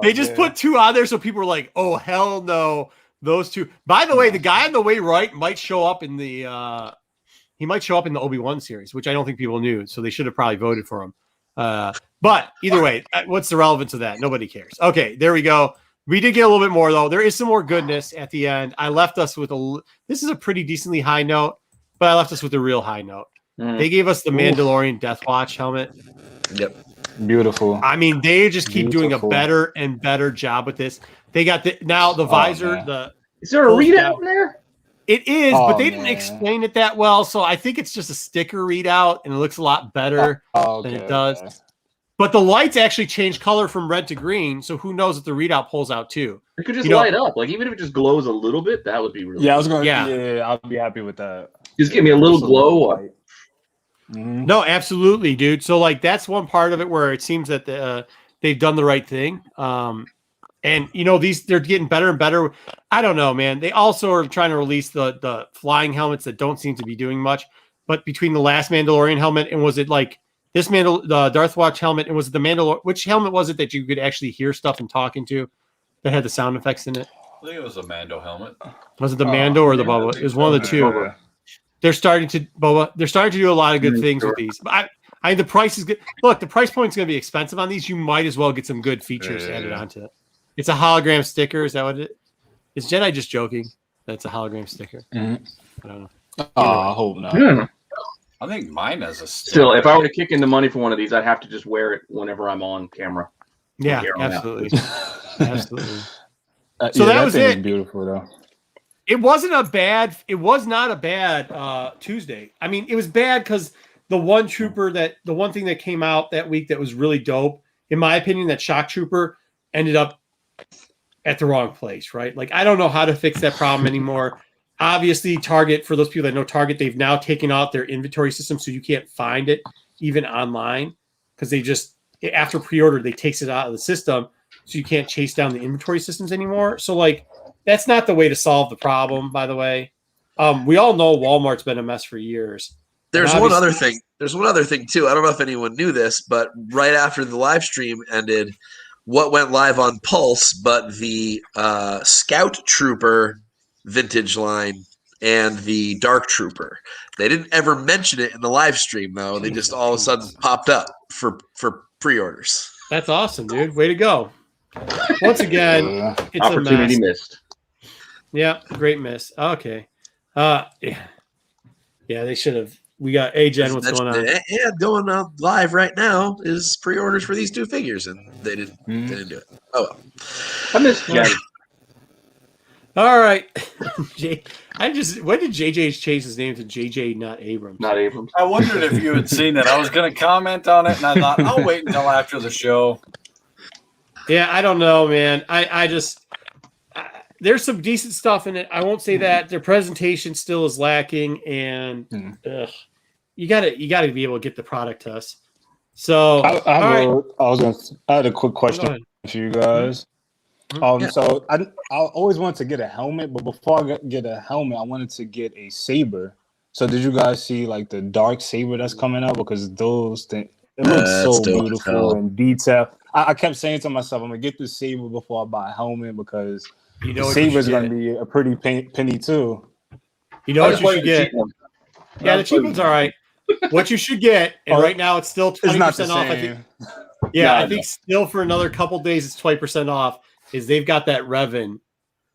S1: they just put 2 on there, so people were like, "Oh hell no." Those 2. By the way, the guy on the way right might show up in the Obi-Wan series, which I don't think people knew. So they should have probably voted for him. But either way, what's the relevance of that? Nobody cares. Okay, there we go. We did get a little bit more though. There is some more goodness at the end. I left us with this is a pretty decently high note, but I left us with a real high note. They gave us the Mandalorian Death Watch helmet.
S2: Yep.
S3: Beautiful.
S1: I mean, they just keep doing a better and better job with this. They got the visor.
S3: Man.
S4: Is there a readout in there?
S1: It is, but they didn't explain it that well. So I think it's just a sticker readout, and it looks a lot better than it does. Okay. But the lights actually change color from red to green, so who knows if the readout pulls out too?
S4: It could just light up. Like even if it just glows a little bit, that would be really.
S3: Yeah, I was going. Yeah, I'll be happy with that.
S4: Just give me a little glow.
S3: Mm-hmm.
S1: No, absolutely, dude. So like that's one part of it where it seems that they've done the right thing. And they're getting better and better. I don't know, man. They also are trying to release the flying helmets that don't seem to be doing much. But between the last Mandalorian helmet and was it like this the Darth Watch helmet, and was it the Mandalorian? Which helmet was it that you could actually hear stuff and talk into that had the sound effects in it?
S5: I think it was a Mando helmet.
S1: Was it the Mando or the Boba? It was one of the two.
S3: Boba.
S1: They're starting to do a lot of good things with these. But I the price is good. Look, the price point is going to be expensive on these. You might as well get some good features added onto it. It's a hologram sticker. Is that what it is? Jedi just joking? That's a hologram sticker.
S3: Mm-hmm.
S1: I don't know.
S3: I hope not.
S4: Yeah.
S5: I think mine has a sticker.
S4: Still, if I were to kick in the money for one of these, I'd have to just wear it whenever I'm on camera.
S1: Yeah, absolutely. Absolutely.
S3: So
S1: that was it.
S3: Beautiful though.
S1: It was not a bad Tuesday. I mean, it was bad because the one thing that came out that week that was really dope, in my opinion, that shock trooper ended up at the wrong place, right? Like, I don't know how to fix that problem anymore. Obviously, Target, for those people that know Target, they've now taken out their inventory system so you can't find it even online because they just, after pre-order, they takes it out of the system so you can't chase down the inventory systems anymore. So, like, that's not the way to solve the problem, by the way. We all know Walmart's been a mess for years.
S2: There's one other thing. There's one other thing, too. I don't know if anyone knew this, but right after the live stream ended, what went live on Pulse, but the Scout Trooper vintage line and the Dark Trooper. They didn't ever mention it in the live stream, though. They just all of a sudden popped up for pre-orders.
S1: That's awesome, dude. Way to go. Once again, it's
S4: opportunity missed.
S1: Yeah, great miss. Okay. Yeah, they should have. We got Gen. What's going on?
S2: Yeah, going on live right now is pre-orders for these two figures, and they didn't do it. Oh well.
S4: I missed Gen.
S1: All right. When did JJ change his name to JJ, not Abrams?
S4: Not Abrams.
S5: I wondered if you had seen it. I was going to comment on it, and I thought I'll wait until after the show.
S1: Yeah, I don't know, man. I just there's some decent stuff in it. I won't say that their presentation still is lacking, and you gotta be able to get the product to us. So
S3: I had a quick question for you guys. So I always wanted to get a helmet, but before I get a helmet, I wanted to get a saber. So did you guys see like the dark saber that's coming out? Because those things, it looks so beautiful and detailed. I kept saying to myself, I'm gonna get this saber before I buy a helmet because the saber is gonna be a pretty penny too.
S1: You know what you should get? Yeah, the cheap one's all right. What you should get, and right now it's still 20% off. I think. Yeah, I think still for another couple days it's 20% off. Is they've got that Revan.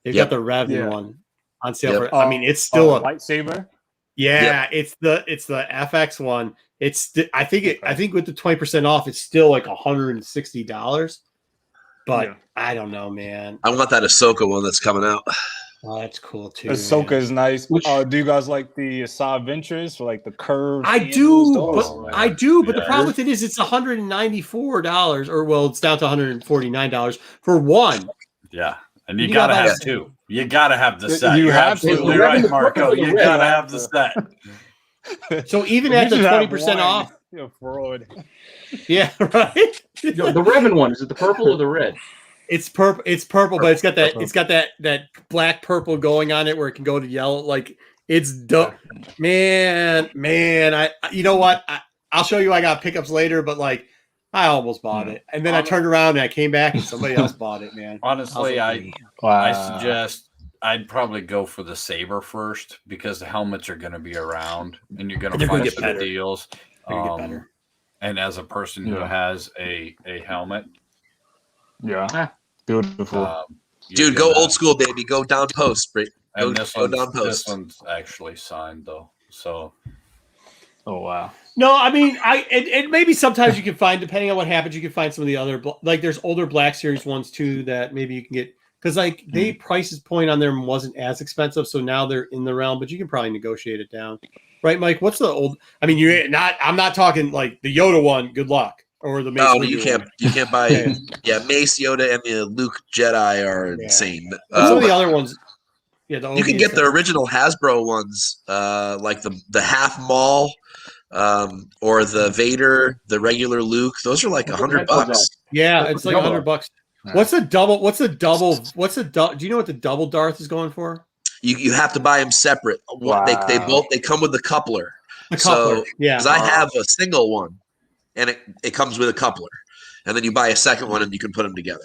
S1: They've got the Revan one on sale. I mean, it's still a
S3: lightsaber.
S1: Yeah, it's the FX one. I think with the 20% off, it's still like $160. But I don't know, man.
S2: I want that Ahsoka one that's coming out.
S1: Oh, that's cool too.
S3: Ahsoka is nice. Do you guys like the Asajj Ventress for like the curves?
S1: I do, but the problem with it is it's $194, or well, it's down to $149 for one.
S5: Yeah, and you gotta have two. You gotta have the set. You're absolutely right, Marco. You gotta have the set.
S1: So even at the 20% off,
S3: you're a fraud.
S1: Yeah, right.
S4: The Revan one, is it the purple or the red?
S1: It's purple. It's purple, but it's got that. It's got that black purple going on it where it can go to yellow. Like it's dope, man. You know what? I'll show you. I got pickups later, but like I almost bought it, and then I turned around and I came back and somebody else bought it. Man,
S5: honestly, I suggest I'd probably go for the saber first because the helmets are going to be around, and you're going to find some deals. and as a person who has a helmet,
S3: Beautiful.
S2: Dude, go old school, baby. Go down post. Go
S5: This one's actually signed though. So.
S3: Oh wow.
S1: No, I mean, and maybe sometimes you can find, depending on what happens, you can find some of the other like there's older Black Series ones too that maybe you can get because like they prices point on them wasn't as expensive, so now they're in the realm, but you can probably negotiate it down, right, Mike? What's the old? I mean, I'm not talking like the Yoda one. Good luck. Or the Mace
S2: you can't buy Mace, Yoda, and the Luke Jedi are insane.
S1: Some of the other ones,
S2: you can get the original Hasbro ones, like the half Maul, or the Vader, the regular Luke. Those are like $100.
S1: Yeah, it's like $100. What's the double? Do you know what the double Darth is going for?
S2: You have to buy them separate. Wow. They come with the coupler. Because I have a single one. And it comes with a coupler, and then you buy a second one, and you can put them together.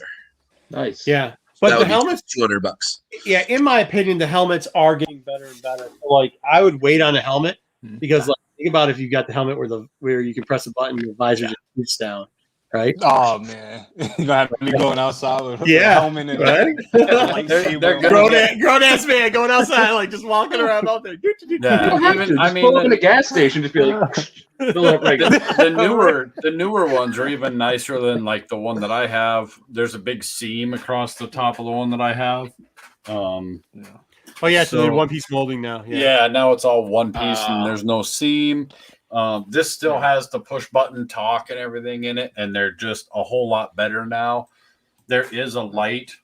S4: Nice.
S1: Yeah, but the helmets
S2: $200.
S1: Yeah, in my opinion, the helmets are getting better and better. Like I would wait on a helmet because, like, think about if you got the helmet where you can press a button, the visor just shoots down, right?
S3: Oh man, you gonna have to be going outside with a helmet and
S1: grown ass man going outside, like just walking around out there.
S4: Pull up in a gas station, just be like.
S5: The newer ones are even nicer than like the one that I have. There's a big seam across the top of the one that I have.
S1: So they're one piece molding now.
S5: Yeah, now it's all one piece and there's no seam. This still has the push button talk and everything in it, and they're just a whole lot better now. There is a light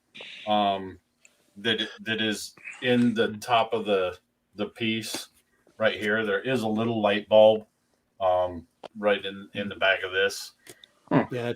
S5: that is in the top of the piece right here. There is a little light bulb right in the back of this.
S1: Yeah,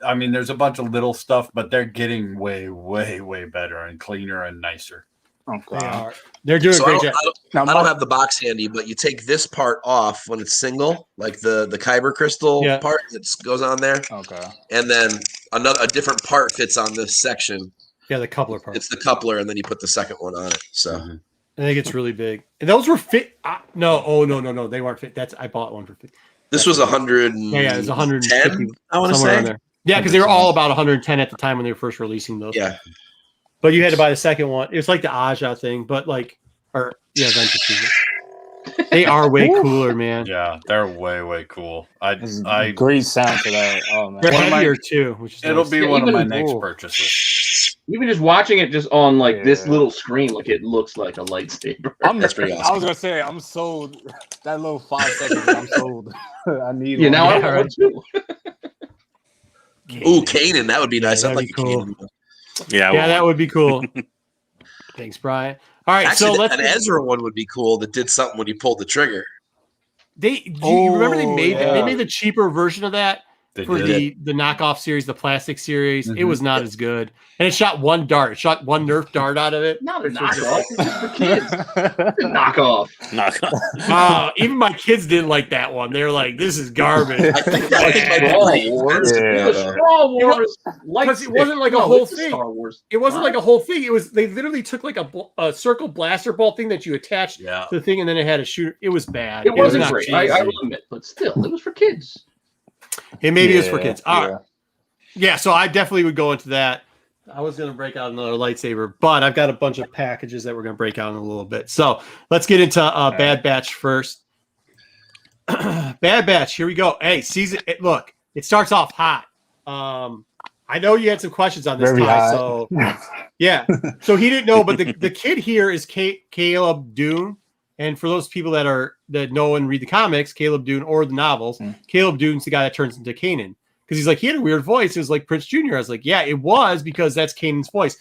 S5: I mean, there's a bunch of little stuff, but they're getting way, way, way better and cleaner and nicer.
S1: Okay. They're doing a great job.
S2: I don't have the box handy, but you take this part off when it's single, like the kyber crystal part that goes on there.
S3: Okay.
S2: And then a different part fits on this section.
S1: Yeah, the coupler part.
S2: It's the coupler, and then you put the second one on it. So.
S1: I think it's really big. And those were fit. No. They weren't fit. I bought one for fit.
S2: This was 100.
S1: Yeah, it was 110.
S2: I want to say.
S1: Yeah, because they were all about 110 at the time when they were first releasing those.
S2: Yeah.
S1: But you had to buy the second one. It's like the Aja thing, but Venture Season. They are way cooler, man.
S5: Yeah, they're way, way cool.
S3: Great sound for that. Oh man,
S1: they're heavier too, which is
S5: it'll be one of my next purchases.
S4: Even just watching it just on this little screen, it looks like a lightsaber.
S2: That's pretty awesome.
S3: I was gonna say I'm sold. That little 5 seconds, I'm sold. I need.
S4: Yeah, now I want too.
S2: Ooh, Kanan, that would be nice. I'd like
S1: cool.
S2: Kanan.
S1: Yeah, that would be cool. Thanks, Brian. All right,
S2: actually,
S1: so
S2: an Ezra one would be cool that did something when you pulled the trigger.
S1: You remember they made the cheaper version of that for the knockoff series, the plastic series. It was not as good, and it shot one dart. It shot one Nerf dart out of it.
S4: Not a knockoff. It's for kids. Knockoff.
S1: Even my kids didn't like that one. They were like, "This is garbage."
S4: I think Star Wars.
S1: Because it wasn't like a whole thing. Star Wars. It wasn't like a whole thing. It was they literally took like a circle blaster ball thing that you attached to the thing, and then it had a shooter. It was bad.
S4: It wasn't great. I will admit, but still, it was for kids.
S1: Maybe it's for kids. All right. Yeah, so I definitely would go into that. I was going to break out another lightsaber, but I've got a bunch of packages that we're going to break out in a little bit. So let's get into Bad Batch first. Bad Batch, here we go. Hey, look, it starts off hot. I know you had some questions on this, Ty, so yeah. So he didn't know, but the kid here is Caleb Dune. And for those people that know and read the comics, Caleb Dune or the novels, Caleb Dune's the guy that turns into Kanan. Because he's like, he had a weird voice. It was like Prince Jr. I was like, yeah, it was because that's Kanan's voice.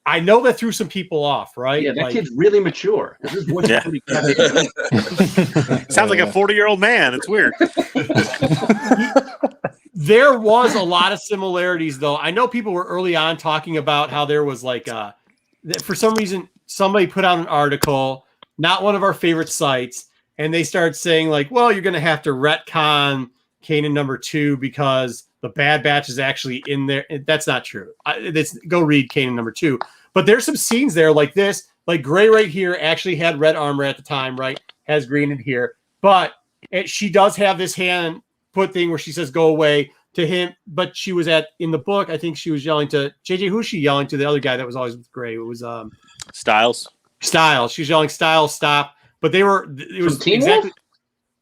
S1: I know that threw some people off, right?
S4: Yeah, that kid's really mature. His voice is pretty
S6: Sounds like a 40-year-old man. It's weird.
S1: There was a lot of similarities, though. I know people were early on talking about how there was for some reason, somebody put out an article, not one of our favorite sites, and they started saying well, you're going to have to retcon Kanan number 2 because the Bad Batch is actually in there. That's not true. Go read Kanan number 2. But there's some scenes there like this, like Gray right here actually had red armor at the time, right? Has green in here, but she does have this hand put thing where she says go away to him, but she was in the book, I think she was yelling to JJ. Who's she yelling to? The other guy that was always with Gray. It was
S6: Styles.
S1: She was yelling Styles, stop. But it was exactly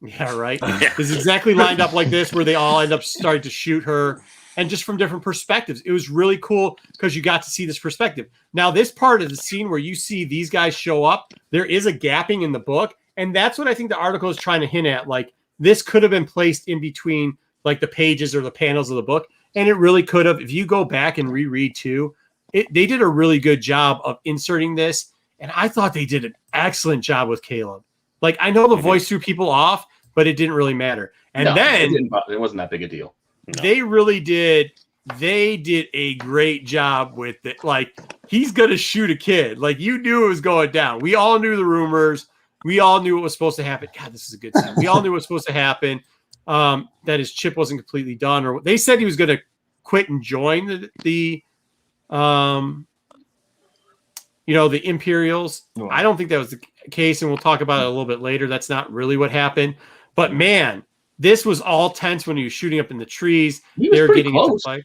S1: right. It's exactly lined up like this, where they all end up starting to shoot her, and just from different perspectives. It was really cool because you got to see this perspective. Now, this part of the scene where you see these guys show up, there is a gapping in the book, and that's what I think the article is trying to hint at. Like, this could have been placed in between like the pages or the panels of the book, and it really could have. If you go back and reread too, they did a really good job of inserting this, and I thought they did an excellent job with Caleb. Like, I know the voice threw people off, but it didn't really matter. And then
S4: it wasn't that big a deal.
S6: No.
S1: They really did. They did a great job with it. Like, he's going to shoot a kid. Like, you knew it was going down. We all knew the rumors. We all knew what was supposed to happen. God, this is a good scene. We all knew what was supposed to happen. That his chip wasn't completely done. Or they said he was going to quit and join the Imperials.
S3: Wow.
S1: I don't think that was the case, and we'll talk about it a little bit later. That's not really what happened. But, man, this was all tense when he was shooting up in the trees.
S4: They were getting close.
S1: Into fight.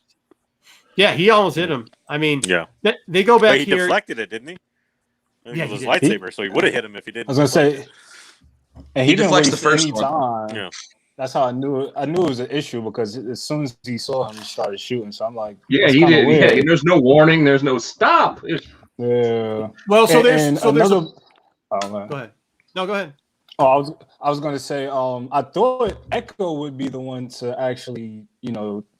S1: Yeah, he almost hit him. I mean, they go back
S6: he
S1: here.
S6: Deflected it, didn't he?
S1: Yeah,
S6: it was his lightsaber, so he would have hit him if he didn't.
S3: I was gonna say, and
S2: he deflects the first one.
S3: Time.
S6: Yeah.
S3: That's how I knew it. I knew it was an issue because as soon as he saw him, he started shooting. So I'm like,
S4: yeah, he did.
S3: Weird.
S4: Yeah, there's no warning. There's no stop.
S3: Yeah.
S1: Well, so there's
S3: another.
S1: Go ahead. No, go ahead.
S3: Oh, I was going to say, I thought Echo would be the one to actually,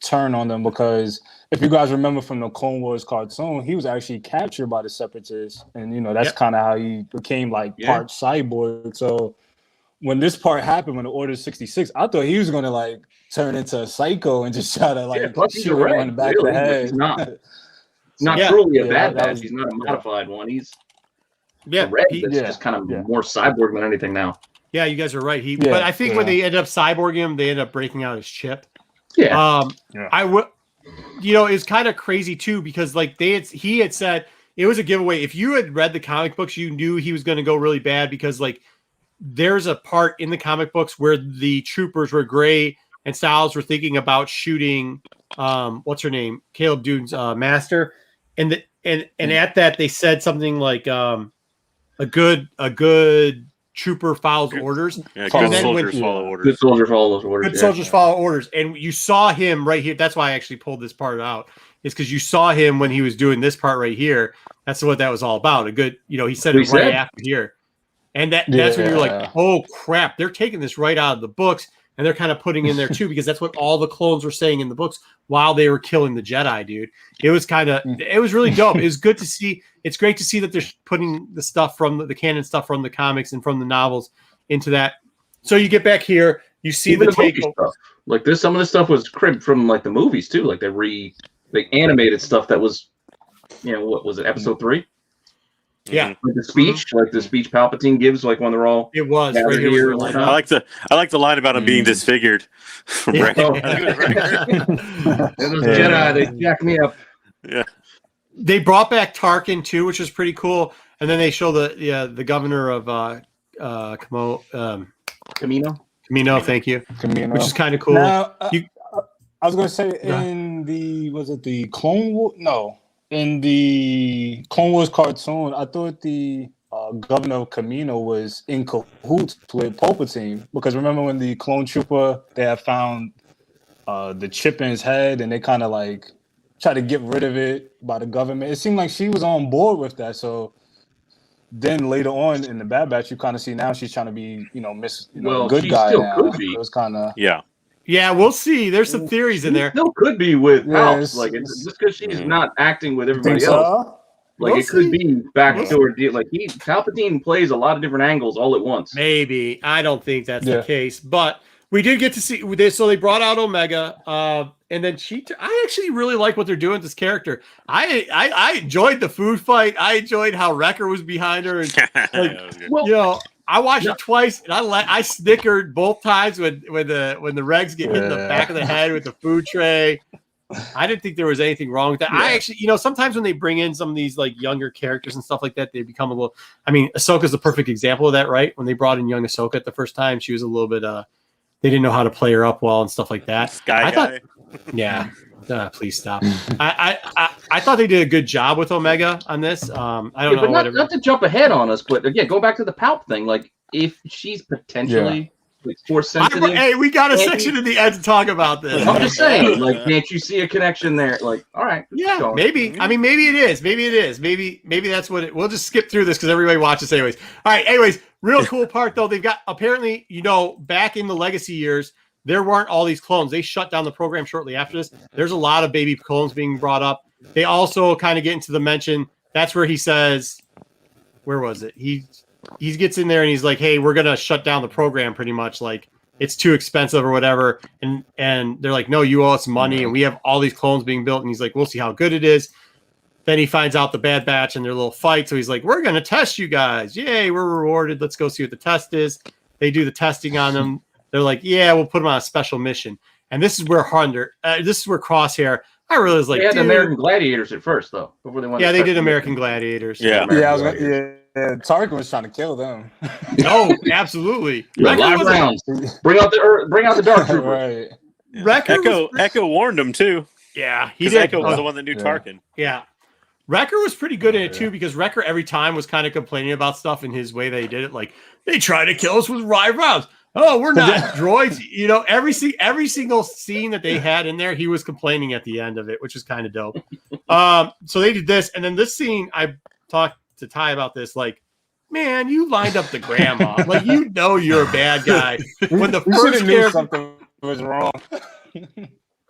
S3: turn on them, because if you guys remember from the Clone Wars cartoon, he was actually captured by the Separatists, and that's kind of how he became part cyborg. So when this part happened, when the Order 66, I thought he was going to turn into a psycho and just try to shoot her on the back of the head.
S4: He's not truly a bad. He's not a modified one. He's a red. That's just kind of more cyborg than anything now.
S1: Yeah, you guys are right. But I think when they ended up cyborging him, they ended up breaking out his chip.
S4: Yeah.
S1: I would, it's kind of crazy too, because he had said it was a giveaway. If you had read the comic books, you knew he was going to go really bad, because there's a part in the comic books where the troopers were Gray and Styles were thinking about shooting what's her name, Caleb Dune's master, and at that they said something like a good trooper follows orders.
S6: Yeah, good soldiers follow orders.
S4: Good soldiers follow those orders.
S1: Good soldiers follow orders. And you saw him right here. That's why I actually pulled this part out. Is because you saw him when he was doing this part right here. That's what that was all about. A good, he said it right after here. And that's when you're like, oh crap, they're taking this right out of the books, and they're kind of putting in there too, because that's what all the clones were saying in the books while they were killing the Jedi, dude. It was really dope. It was good to see. It's great to see that they're putting the stuff from the canon stuff from the comics and from the novels into that. So you get back here, you see
S4: even
S1: the
S4: movie stuff. This, some of the stuff was cribbed from the movies too. They animated stuff that was, what was it, episode 3?
S1: Yeah,
S4: the speech, the speech Palpatine gives, when they're all.
S1: It was right here.
S6: I like the line about him being disfigured.
S4: Those Jedi, they jack me up.
S6: Yeah.
S1: They brought back Tarkin too, which was pretty cool, and then they show the governor of
S4: Camino.
S1: Thank you,
S3: Camino.
S1: Which is kind of cool.
S3: Now, I was going to say in the Clone War? No. In the Clone Wars cartoon, I thought the governor of Camino was in cahoots with Palpatine, because remember when the clone trooper, they had found the chip in his head, and they kind of tried to get rid of it by the government. It seemed like she was on board with that. So then later on in the Bad Batch, you kind of see now she's trying to be, good guy
S4: still
S3: now.
S4: Could be.
S3: It was kind of
S1: Yeah, we'll see. There's some theories in there.
S4: Still could be with House.
S3: It's
S4: just because she's not acting with everybody else.
S3: So?
S4: It could be backdoor deal. Palpatine plays a lot of different angles all at once.
S1: Maybe. I don't think that's the case, but we did get to see this. So they brought out Omega, and then I actually really like what they're doing with this character. I enjoyed the food fight. I enjoyed how Wrecker was behind her, and I watched it twice, and I snickered both times when the Regs get hit in the back of the head with the food tray. I didn't think there was anything wrong with that. Yeah. I actually, sometimes when they bring in some of these younger characters and stuff like that, they become a little. I mean, Ahsoka's the perfect example of that, right? When they brought in young Ahsoka the first time, she was a little bit they didn't know how to play her up well and stuff like that.
S6: Sky Guy.
S1: Yeah. Please stop. I thought they did a good job with Omega on this. I don't know.
S4: But not to jump ahead on us, but again, go back to the Palp thing. Like, if she's potentially force sensitive,
S1: hey, we got a section in the end to talk about this.
S4: I'm just saying, like, can't you see a connection there? Like, all right,
S1: yeah, maybe. I mean, maybe it is. Maybe that's what it. We'll just skip through this because everybody watches anyways. All right. Anyways, real cool part though. They've got apparently, back in the Legacy years, there weren't all these clones. They shut down the program shortly after this. There's a lot of baby clones being brought up. They also kind of get into the mention. That's where he says, where was it? He gets in there and he's like, hey, we're going to shut down the program pretty much. Like, it's too expensive or whatever. And they're like, no, you owe us money. And we have all these clones being built. And he's like, we'll see how good it is. Then he finds out the Bad Batch and their little fight. So he's like, we're going to test you guys. Yay, we're rewarded. Let's go see what the test is. They do the testing on them. They're like, yeah, we'll put them on a special mission. And this is where Crosshair, I really was like,
S4: they had American Gladiators at first, though, before they went.
S1: Yeah, they did American Gladiators.
S3: Yeah. Tarkin was trying to kill them.
S1: Oh, absolutely.
S4: Live rounds. Bring out the Dark Trooper.
S3: Right.
S6: Echo warned him too.
S1: Yeah, he did.
S6: Echo was the one that knew Tarkin.
S1: Yeah. Wrecker was pretty good at it too, because Wrecker every time was kind of complaining about stuff in his way that he did it. Like, they tried to kill us with live rounds. Oh, we're not droids. Every single scene that they had in there, he was complaining at the end of it, which is kind of dope. So they did this, and then this scene, I talked to Ty about this. Like, man, you lined up the grandma. Like, you're a bad guy. When the first
S3: knew something was wrong.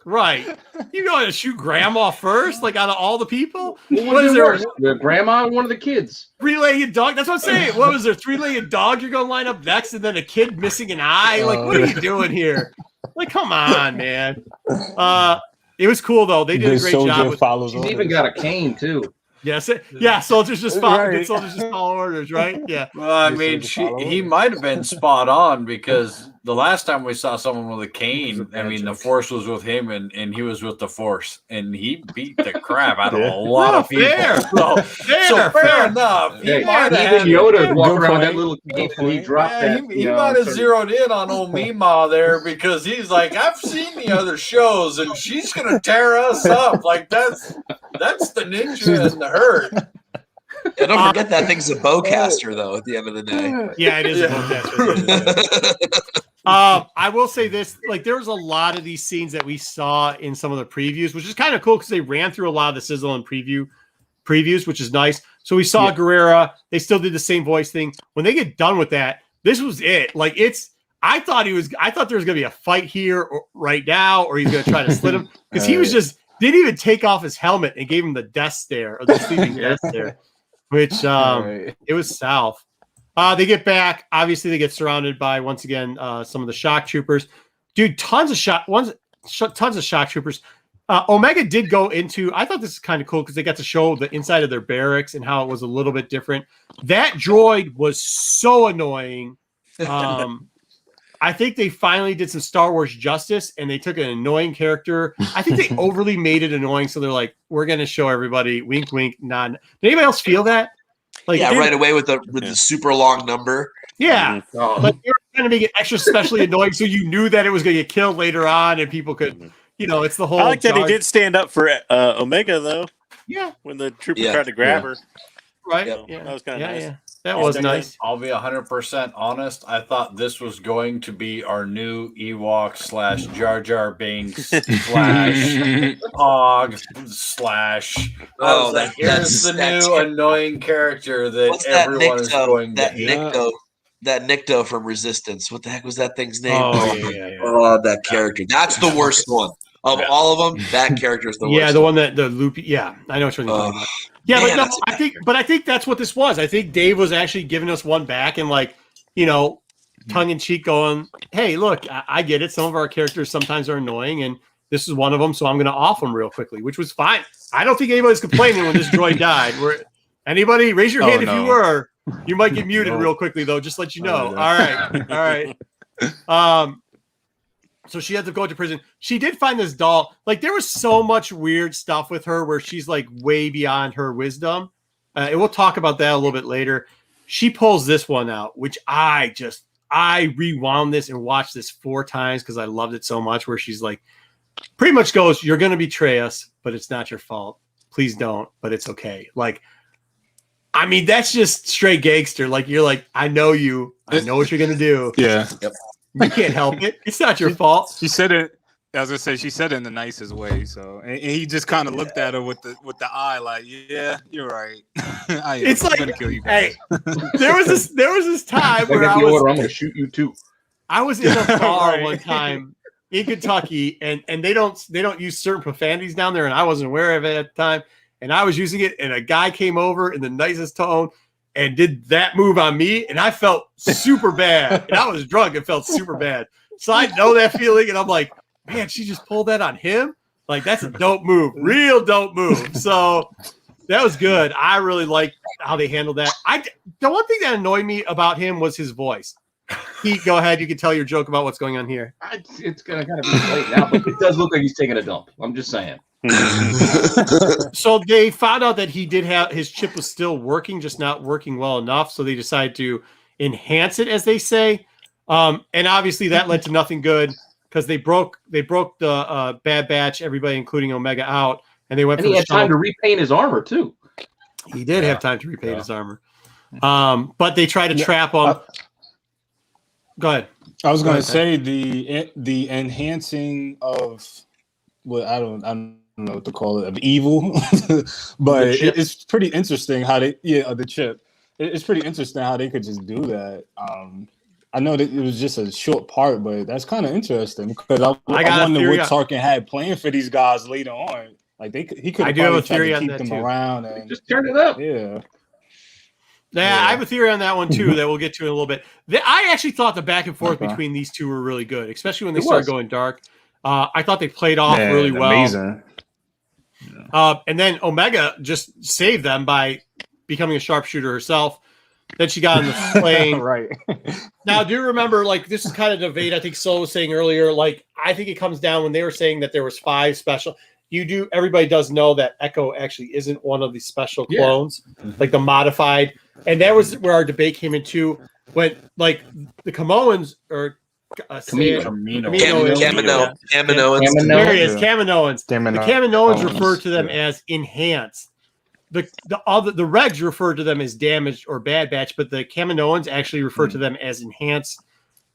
S1: Right. You know how to shoot grandma first, like out of all the people?
S4: What is there? The grandma and one of the kids.
S1: Three-legged dog. That's what I'm saying. What was there? Three-legged dog you're going to line up next, and then a kid missing an eye? Like, what are you doing here? Like, come on, man. It was cool, though. They did a great job.
S4: She's even got a cane, too.
S1: Yes, soldiers just follow. Soldiers just follow orders, right? Yeah.
S5: Well, I mean, he might have been spot on, because the last time we saw someone with a cane, I mean, the Force was with him, and he was with the Force, and he beat the crap out of a lot of people. Fair enough.
S4: Hey, even Yoda walked around with that little cane, and he dropped that.
S5: He might have zeroed in on old Mima there, because he's like, I've seen the other shows, and she's gonna tear us up. Like, that's the ninja and the herd.
S2: Yeah, don't forget that thing's a bowcaster, though, at the end of the day.
S1: Yeah, it is a bowcaster. I will say this, like, there was a lot of these scenes that we saw in some of the previews, which is kind of cool because they ran through a lot of the sizzle and previews, which is nice. So we saw Guerrera. They still did the same voice thing. When they get done with that, this was it. Like, I thought there was going to be a fight here right now, or he's going to try to slit him, because he was just didn't even take off his helmet and gave him the death stare, or the sleeping death stare, which it was South. They get back. Obviously, they get surrounded by, once again, some of the shock troopers. Dude, tons of shock troopers. Omega did go into, I thought this is kind of cool because they got to show the inside of their barracks and how it was a little bit different. That droid was so annoying. I think they finally did some Star Wars justice, and they took an annoying character. I think they overly made it annoying, so they're like, we're going to show everybody, wink, wink, nod. Did anybody else feel that? Like,
S2: yeah, right away with the super long number.
S1: Yeah, but they were trying to make it extra specially annoying, so you knew that it was going to get killed later on, and people could, it's the whole.
S6: I like that he did stand up for Omega, though.
S1: Yeah,
S6: when the trooper tried to grab her.
S1: Right.
S6: Yeah, that was kind of nice.
S1: Yeah. That was nice.
S5: I'll be 100% honest. I thought this was going to be our new Ewok / Jar Jar Binks / Hog / here's the new annoying character that everyone is going to hate.
S2: That Nikto from Resistance. What the heck was that thing's name?
S1: Oh,
S2: that character. That's the worst one. Of all of them, that character is the worst.
S1: Yeah, the one that the loopy. Yeah, I know what you're talking about. Yeah, man, but no, I think that's what this was. I think Dave was actually giving us one back and, like, tongue in cheek, going, "Hey, look, I get it. Some of our characters sometimes are annoying, and this is one of them. So I'm going to off them real quickly," which was fine. I don't think anybody's complaining when this droid died. Anybody raise your hand if you were. You might get muted real quickly, though. Just let you know. All right. So she had to go to prison. She did find this doll. Like, there was so much weird stuff with her where she's, like, way beyond her wisdom. And we'll talk about that a little bit later. She pulls this one out, which I I rewound this and watched this 4 times because I loved it so much. Where she's like, pretty much goes, "You're going to betray us, but it's not your fault. Please don't, but it's okay." Like, I mean, that's just straight gangster. Like, you're like, I know you. I know what you're going to do.
S3: Yeah.
S2: Yep.
S1: You can't help it. It's not your fault.
S3: She said it. I was gonna say she said it in the nicest way. So and he just kind of looked at her with the eye, like, "Yeah, you're right. I'm gonna kill you guys."
S1: Hey, there was this time where
S4: I'm gonna shoot you too.
S1: I was in a bar
S3: Right.
S1: one time in Kentucky, and they don't use certain profanities down there, and I wasn't aware of it at the time, and I was using it, and a guy came over in the nicest tone and did that move on me, and I felt super bad, and I was drunk and felt super bad. So I know that feeling, and I'm like, man, she just pulled that on him. Like, that's a dope move, real dope move. So that was good. I really liked how they handled that. The one thing that annoyed me about him was his voice. Pete, go ahead. You can tell your joke about what's going on here.
S4: It's gonna kind of be late now, but it does look like he's taking a dump. I'm just saying.
S1: So they found out that he did have his chip was still working, just not working well enough. So they decided to enhance it, as they say. And obviously that led to nothing good because they broke the Bad Batch, everybody, including Omega, out, and they went.
S4: And he had time to repaint his armor too.
S1: He did have time to repaint his armor. But they tried to trap him. Go ahead.
S3: I was going to say the enhancing of what I don't know what to call it, of evil, but it's pretty interesting how they the chip. It's pretty interesting how they could just do that. I know that it was just a short part, but that's kind of interesting because I wonder what Tarkin had planned for these guys later on. Like he could have probably tried to keep them around and
S4: just turn it up.
S1: Yeah, I have a theory on that one too that we'll get to in a little bit. I actually thought the back and forth between these two were really good, especially when they started going dark. I thought they played off really well.
S3: Amazing.
S1: And then Omega just saved them by becoming a sharpshooter herself. Then she got on the plane.
S3: Right.
S1: Now, do you remember, like, this is kind of debate I think Sol was saying earlier. Like, I think it comes down when they were saying that there was 5 special. Everybody does know that Echo actually isn't one of the special clones, like the modified. And that was where our debate came into when, like, the Kaminoans or
S2: Kaminoans.
S1: There he is, Kaminoans. The Kaminoans refer to them as enhanced. The regs refer to them as damaged or Bad Batch, but the Kaminoans actually refer to them as enhanced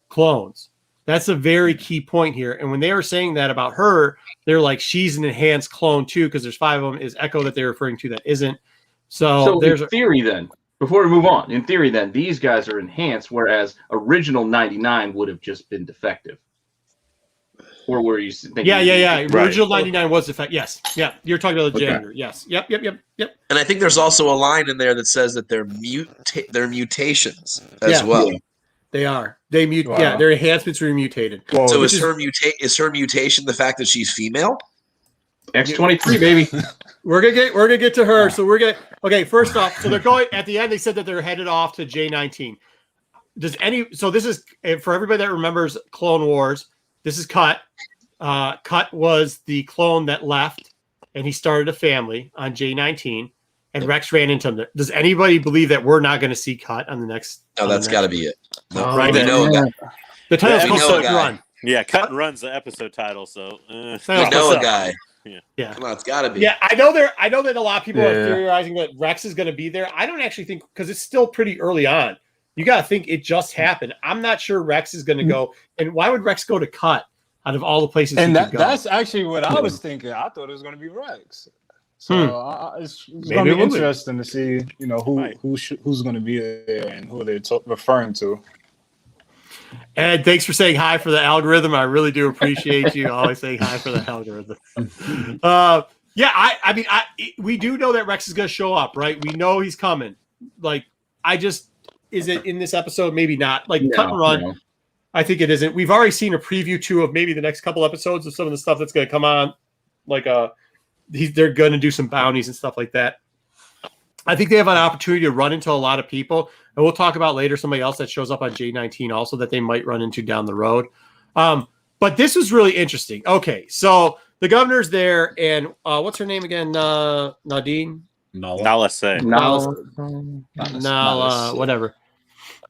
S1: clones. That's a very key point here. And when they were saying that about her, they're like, she's an enhanced clone too, because there's 5 of them. Is Echo that they're referring to that isn't. So there's
S4: in theory then, before we move on, in theory then, these guys are enhanced, whereas original 99 would have just been defective. Or were you thinking?
S1: Yeah. Original 99 was defective. Yes. Yeah. You're talking about the gender. Yes. Yep.
S2: And I think there's also a line in there that says that they're mutations as well.
S1: They are. They mute. Wow. Yeah, their enhancements are mutated.
S2: Whoa, so is her mutation the fact that she's female?
S4: X-23, baby.
S1: We're gonna get to her. So okay. First off, so they're going at the end. They said that they're headed off to J19. So this is for everybody that remembers Clone Wars. This is Cut. Cut was the clone that left, and he started a family on J19. And Rex ran into him. Does anybody believe that we're not going to see Cut on the next?
S2: No, that's got to be it. No,
S1: right.
S2: We know a guy.
S1: The title's called Cut and Run.
S6: Yeah, Cut and Run's the episode title. So
S2: we know a guy.
S1: Yeah.
S2: Come on, it's got to be.
S1: Yeah, I know that a lot of people are theorizing that Rex is going to be there. I don't actually think because it's still pretty early on. You got to think it just happened. I'm not sure Rex is going to go. And why would Rex go to Cut out of all the places?
S3: And that's actually what I was thinking. I thought it was going to be Rex. So it's going to be interesting to see, who's going to be there and who they're referring to.
S1: And thanks for saying hi for the algorithm. I really do appreciate you always saying hi for the algorithm. We do know that Rex is going to show up, right? We know he's coming. Like, is it in this episode? Maybe not. Like, Cut and Run. No. I think it isn't. We've already seen a preview too of maybe the next couple episodes of some of the stuff that's going to come on. Like they're going to do some bounties and stuff like that. I think they have an opportunity to run into a lot of people, and we'll talk about later somebody else that shows up on J19 also that they might run into down the road. But this was really interesting. Okay, so the governor's there, and what's her name again? Nadine?
S6: Nala say.
S1: Nala, whatever.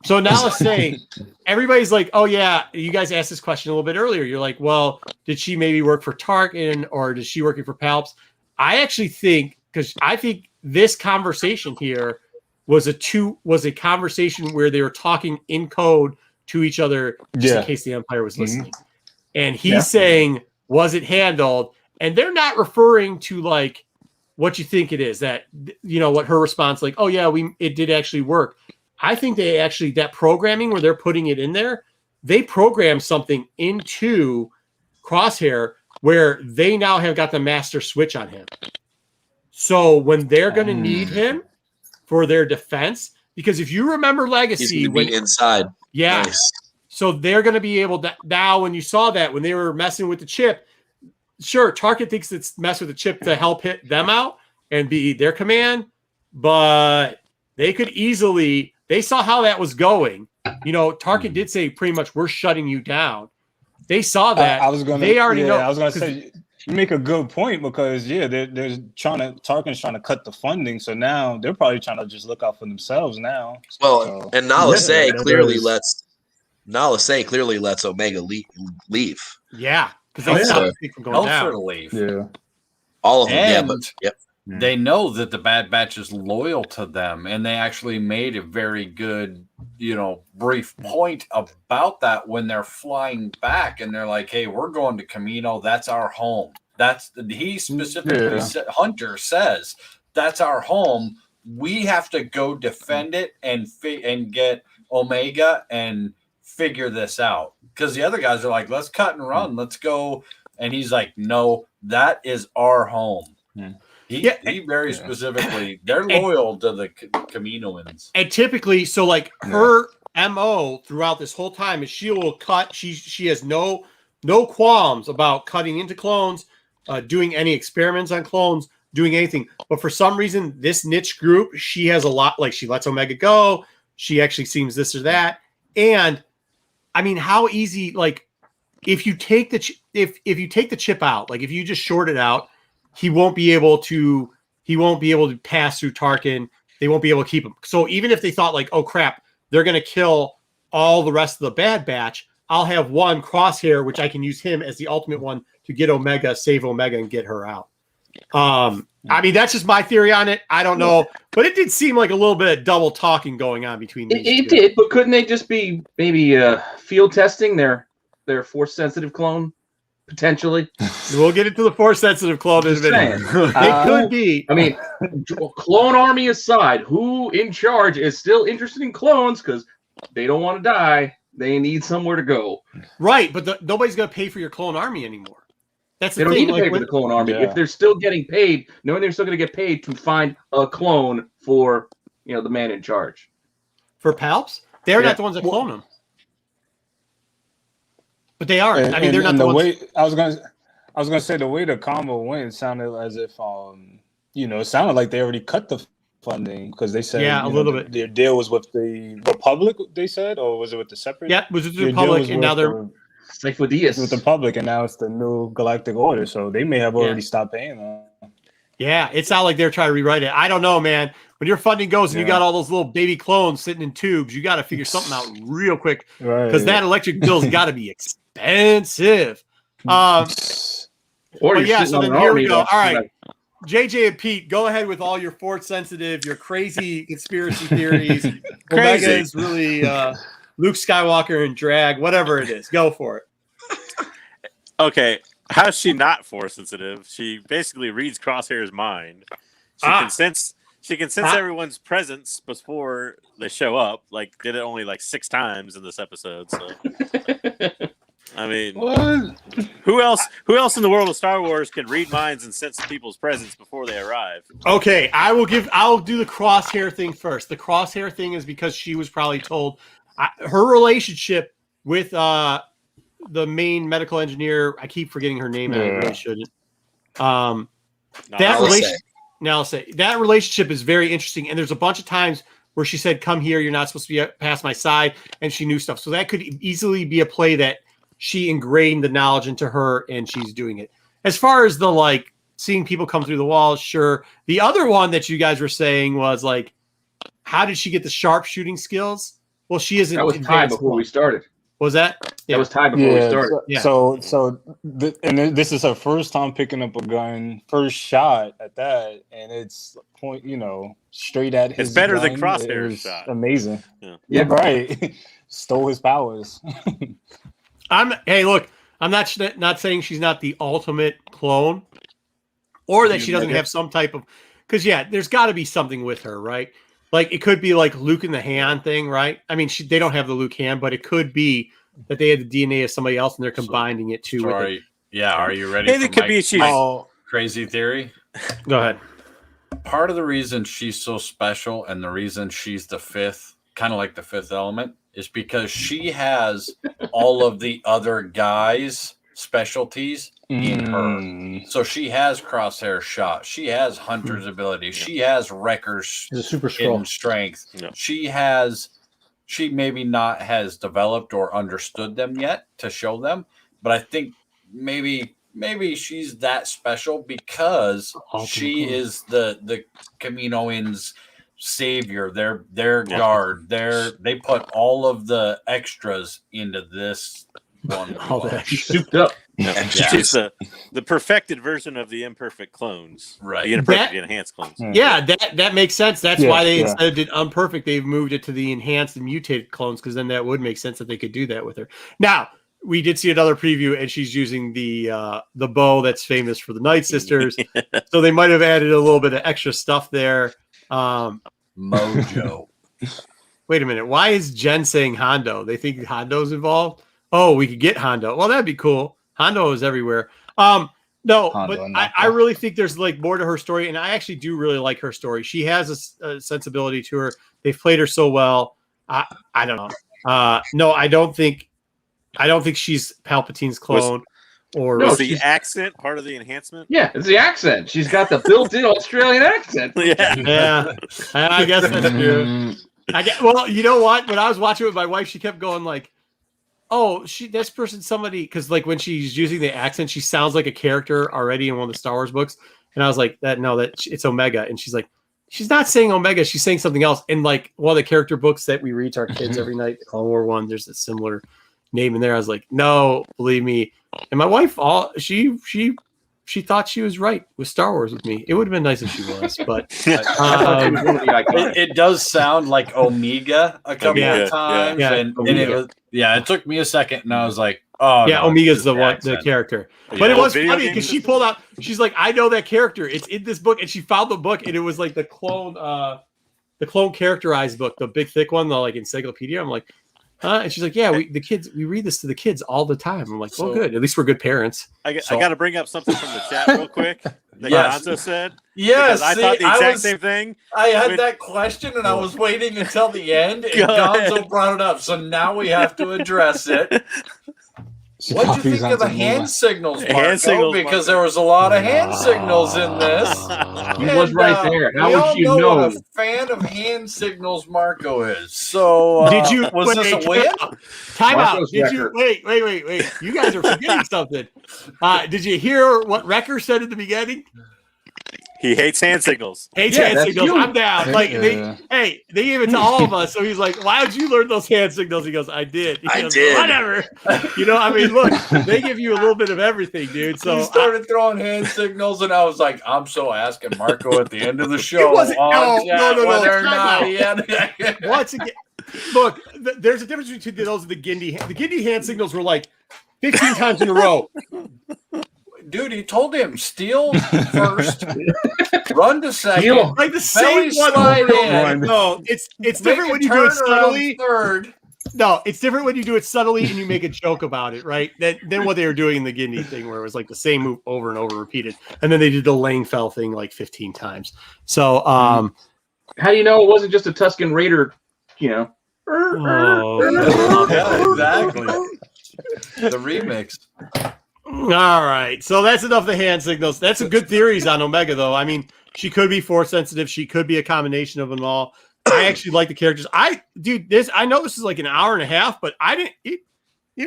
S1: So now let's say everybody's like, oh yeah, you guys asked this question a little bit earlier. You're like, well, did she maybe work for Tarkin or is she working for Palps? I actually think, because I think this conversation here was a conversation where they were talking in code to each other just in case the Empire was listening. And he's saying, was it handled? And they're not referring to like what you think it is, that, you know, what her response, like, oh yeah, it did actually work. I think they actually, that programming where they're putting it in there, they program something into Crosshair where they now have got the master switch on him. So when they're going to need him for their defense, because if you remember Legacy,
S2: he's going to be inside.
S1: Yeah.
S2: Nice.
S1: So they're going to be able to, now when you saw that, when they were messing with the chip, sure, Tarkin thinks it's mess with the chip to help hit them out and be their command, but they could easily, they saw how that was going. You know, Tarkin did say pretty much, we're shutting you down. They saw that. They already know.
S3: I was going to say, you make a good point because, Tarkin's trying to cut the funding. So now they're probably trying to just look out for themselves now.
S2: Well, and Nala Se clearly lets Omega leave.
S1: Yeah. Because they stop from going down.
S5: To leave.
S3: Yeah.
S2: All of them.
S5: And
S2: Yep.
S5: They know that the Bad Batch is loyal to them, and they actually made a very good, brief point about that when they're flying back, and they're like, "Hey, we're going to Camino. That's our home." He specifically said, Hunter says, "That's our home. We have to go defend it and get Omega and figure this out." Because the other guys are like, "Let's cut and run. Let's go," and he's like, "No, that is our home." He very specifically, they're loyal to the Kaminoans.
S1: And typically, so like her MO throughout this whole time is she will cut. She has no qualms about cutting into clones, doing any experiments on clones, doing anything. But for some reason, this niche group, she has a lot, like she lets Omega go. She actually seems this or that. And I mean, how easy, like if you take the chip out, like if you just short it out, he won't be able to pass through Tarkin. They won't be able to keep him. So even if they thought like, oh crap, they're going to kill all the rest of the Bad Batch, I'll have one Crosshair, which I can use him as the ultimate one to get Omega, save Omega, and get her out. I mean, that's just my theory on it. I don't know, but it did seem like a little bit of double talking going on between these two.
S4: It did, but couldn't they just be maybe field testing their force sensitive clone? Potentially,
S1: we'll get into the force sensitive clone in a minute. It could be.
S4: I mean, clone army aside, who in charge is still interested in clones because they don't want to die. They need somewhere to go.
S1: Right, but nobody's going to pay for your clone army anymore. That's the
S4: they don't
S1: thing.
S4: need to pay for the clone army if they're still getting paid, knowing they're still going to get paid to find a clone for the man in charge.
S1: For Palps, they're not the ones that clone them. But they are. I mean, they're not the ones.
S3: I was gonna say the way the combo went sounded as if it sounded like they already cut the funding because they said
S1: a little bit.
S3: Their deal was with the Republic, they said, or was it with the separate?
S1: Yeah, it was with the Republic, and now they're
S3: with the Republic, and now it's the new Galactic Order. So they may have already stopped paying them.
S1: Yeah, it's not like they're trying to rewrite it. I don't know, man. When your funding goes and you got all those little baby clones sitting in tubes, you got to figure something out real quick because that electric bill's got to be expensive. So then here we go. All right, JJ and Pete, go ahead with all your force sensitive, your crazy conspiracy theories. Omega is really Luke Skywalker and drag, whatever it is. Go for it.
S6: Okay. How's she not force sensitive? She basically reads Crosshair's mind. She can sense everyone's presence before they show up. Like, did it only like 6 times in this episode. So, I mean, who else in the world of Star Wars can read minds and sense people's presence before they arrive?
S1: Okay, I'll do the Crosshair thing first. The Crosshair thing is because she was probably told her relationship with the main medical engineer. I keep forgetting her name. And I really shouldn't. That relationship is very interesting. And there's a bunch of times where she said, "Come here. You're not supposed to be past my side." And she knew stuff. So that could easily be a play that she ingrained the knowledge into her and she's doing it. As far as the seeing people come through the walls, sure. The other one that you guys were saying was how did she get the sharpshooting skills? Well, she isn't.
S4: That was tied
S1: advanced
S4: before we
S1: clone.
S4: started.
S1: Was that?
S4: That was tied before we started.
S3: And this is her first time picking up a gun, first shot at that, and it's straight at his.
S6: It's better than
S3: gun.
S6: Crosshair's shot.
S3: Amazing.
S4: Yeah,
S3: right. Stole his powers.
S1: Hey, look, I'm not saying she's not the ultimate clone, or that she doesn't have some type of. Because there's got to be something with her, right? Like it could be like Luke and the hand thing, right? I mean, they don't have the Luke hand, but it could be that they had the DNA of somebody else and they're combining it too.
S5: Sorry. Yeah, are you ready?
S6: Hey, it could be she's
S5: crazy theory.
S1: Go ahead.
S5: Part of the reason she's so special and the reason she's the fifth, kind of like the fifth element, is because she has all of the other guys' specialties in her. So she has crosshair shot. She has hunter's ability. She has Wrecker's
S1: super
S5: strength.
S6: Yeah.
S5: She maybe not has developed or understood them yet to show them, but I think maybe she's that special because she is the Kaminoans' savior, their guard. They put all of the extras into this one.
S4: She's souped up.
S6: Yeah. She's the perfected version of the imperfect clones,
S5: right?
S6: The imperfect enhanced clones.
S1: Yeah, that makes sense. That's why they instead of did unperfect, they've moved it to the enhanced and mutated clones because then that would make sense that they could do that with her. Now we did see another preview, and she's using the bow that's famous for the Night Sisters, so they might have added a little bit of extra stuff there.
S5: Mojo.
S1: Wait a minute, why is Jen saying Hondo? They think Hondo's involved. Oh, we could get Hondo. Well, that'd be cool. Hondo is everywhere. No, but I really think there's like more to her story, and I actually do really like her story. She has a sensibility to her. They've played her so well. I don't know. No, I don't think she's Palpatine's clone.
S6: Was the accent part of the enhancement?
S4: Yeah, it's the accent. She's got the built-in Australian accent.
S1: Yeah. I guess that's true. Well, you know what? When I was watching it with my wife, she kept going like, "Oh, this person, somebody," because like when she's using the accent, she sounds like a character already in one of the Star Wars books. And I was like, "That it's Omega," and she's like, "She's not saying Omega, she's saying something else." And like one of the character books that we read to our kids every night, the Clone War one, there's a similar name in there. I was like, "No, believe me." And my wife, she thought she was right with Star Wars with me. It would have been nice if she was, but
S5: it does sound like Omega a couple of times, and it was it took me a second, and I was like, "Oh,
S1: yeah,
S5: no,
S1: Omega's the character." But it was funny because she pulled out. She's like, "I know that character. It's in this book," and she found the book, and it was like the clone characterized book, the big thick one, the like encyclopedia. I'm like, and she's like, "Yeah, we read this to the kids all the time." I'm like, "Well, good. At least we're good parents."
S6: I got to bring up something from the chat real quick that Gonzo said.
S5: Yes,
S6: I thought the exact same thing.
S5: I had that question, and I was waiting until the end, and Gonzo brought it up. So now we have to address it. What do you think of the hand signals, Marco? Because there was a lot of hand signals in this.
S4: He was right there. How would you know
S5: what a fan of hand signals Marco is? So
S1: did you?
S5: Was this a win?
S1: Time out. Did you wait? You guys are forgetting something. Did you hear what Wrecker said at the beginning?
S6: He hates hand signals.
S1: Hand signals. I'm down. Like they gave it to all of us. So he's like, "Why did you learn those hand signals?" He goes, "I did." He goes, "Whatever." I mean, look, they give you a little bit of everything, dude. So
S5: he started throwing hand signals, and I was like, "I'm so asking Marco at the end of the show."
S1: It wasn't. No.
S5: Whether or not he had.
S1: Once again, look, there's a difference between those and the Gindi. The Gindi hand signals were like 15 times in a row.
S5: Dude, he told him steal first, run to second,
S1: like the same one. No, it's different when you do it subtly. Third. No, it's different when you do it subtly and you make a joke about it, right? Then what they were doing in the Gindi thing, where it was like the same move over and over repeated, and then they did the Langfell thing like 15 times. So,
S4: how do you know it wasn't just a Tuscan Raider?
S5: Yeah, exactly. The remix.
S1: All right, so that's enough of the hand signals. That's some good theories on Omega, though. I mean, she could be force sensitive. She could be a combination of them all. I actually like the characters. I know this is like an hour and a half, but it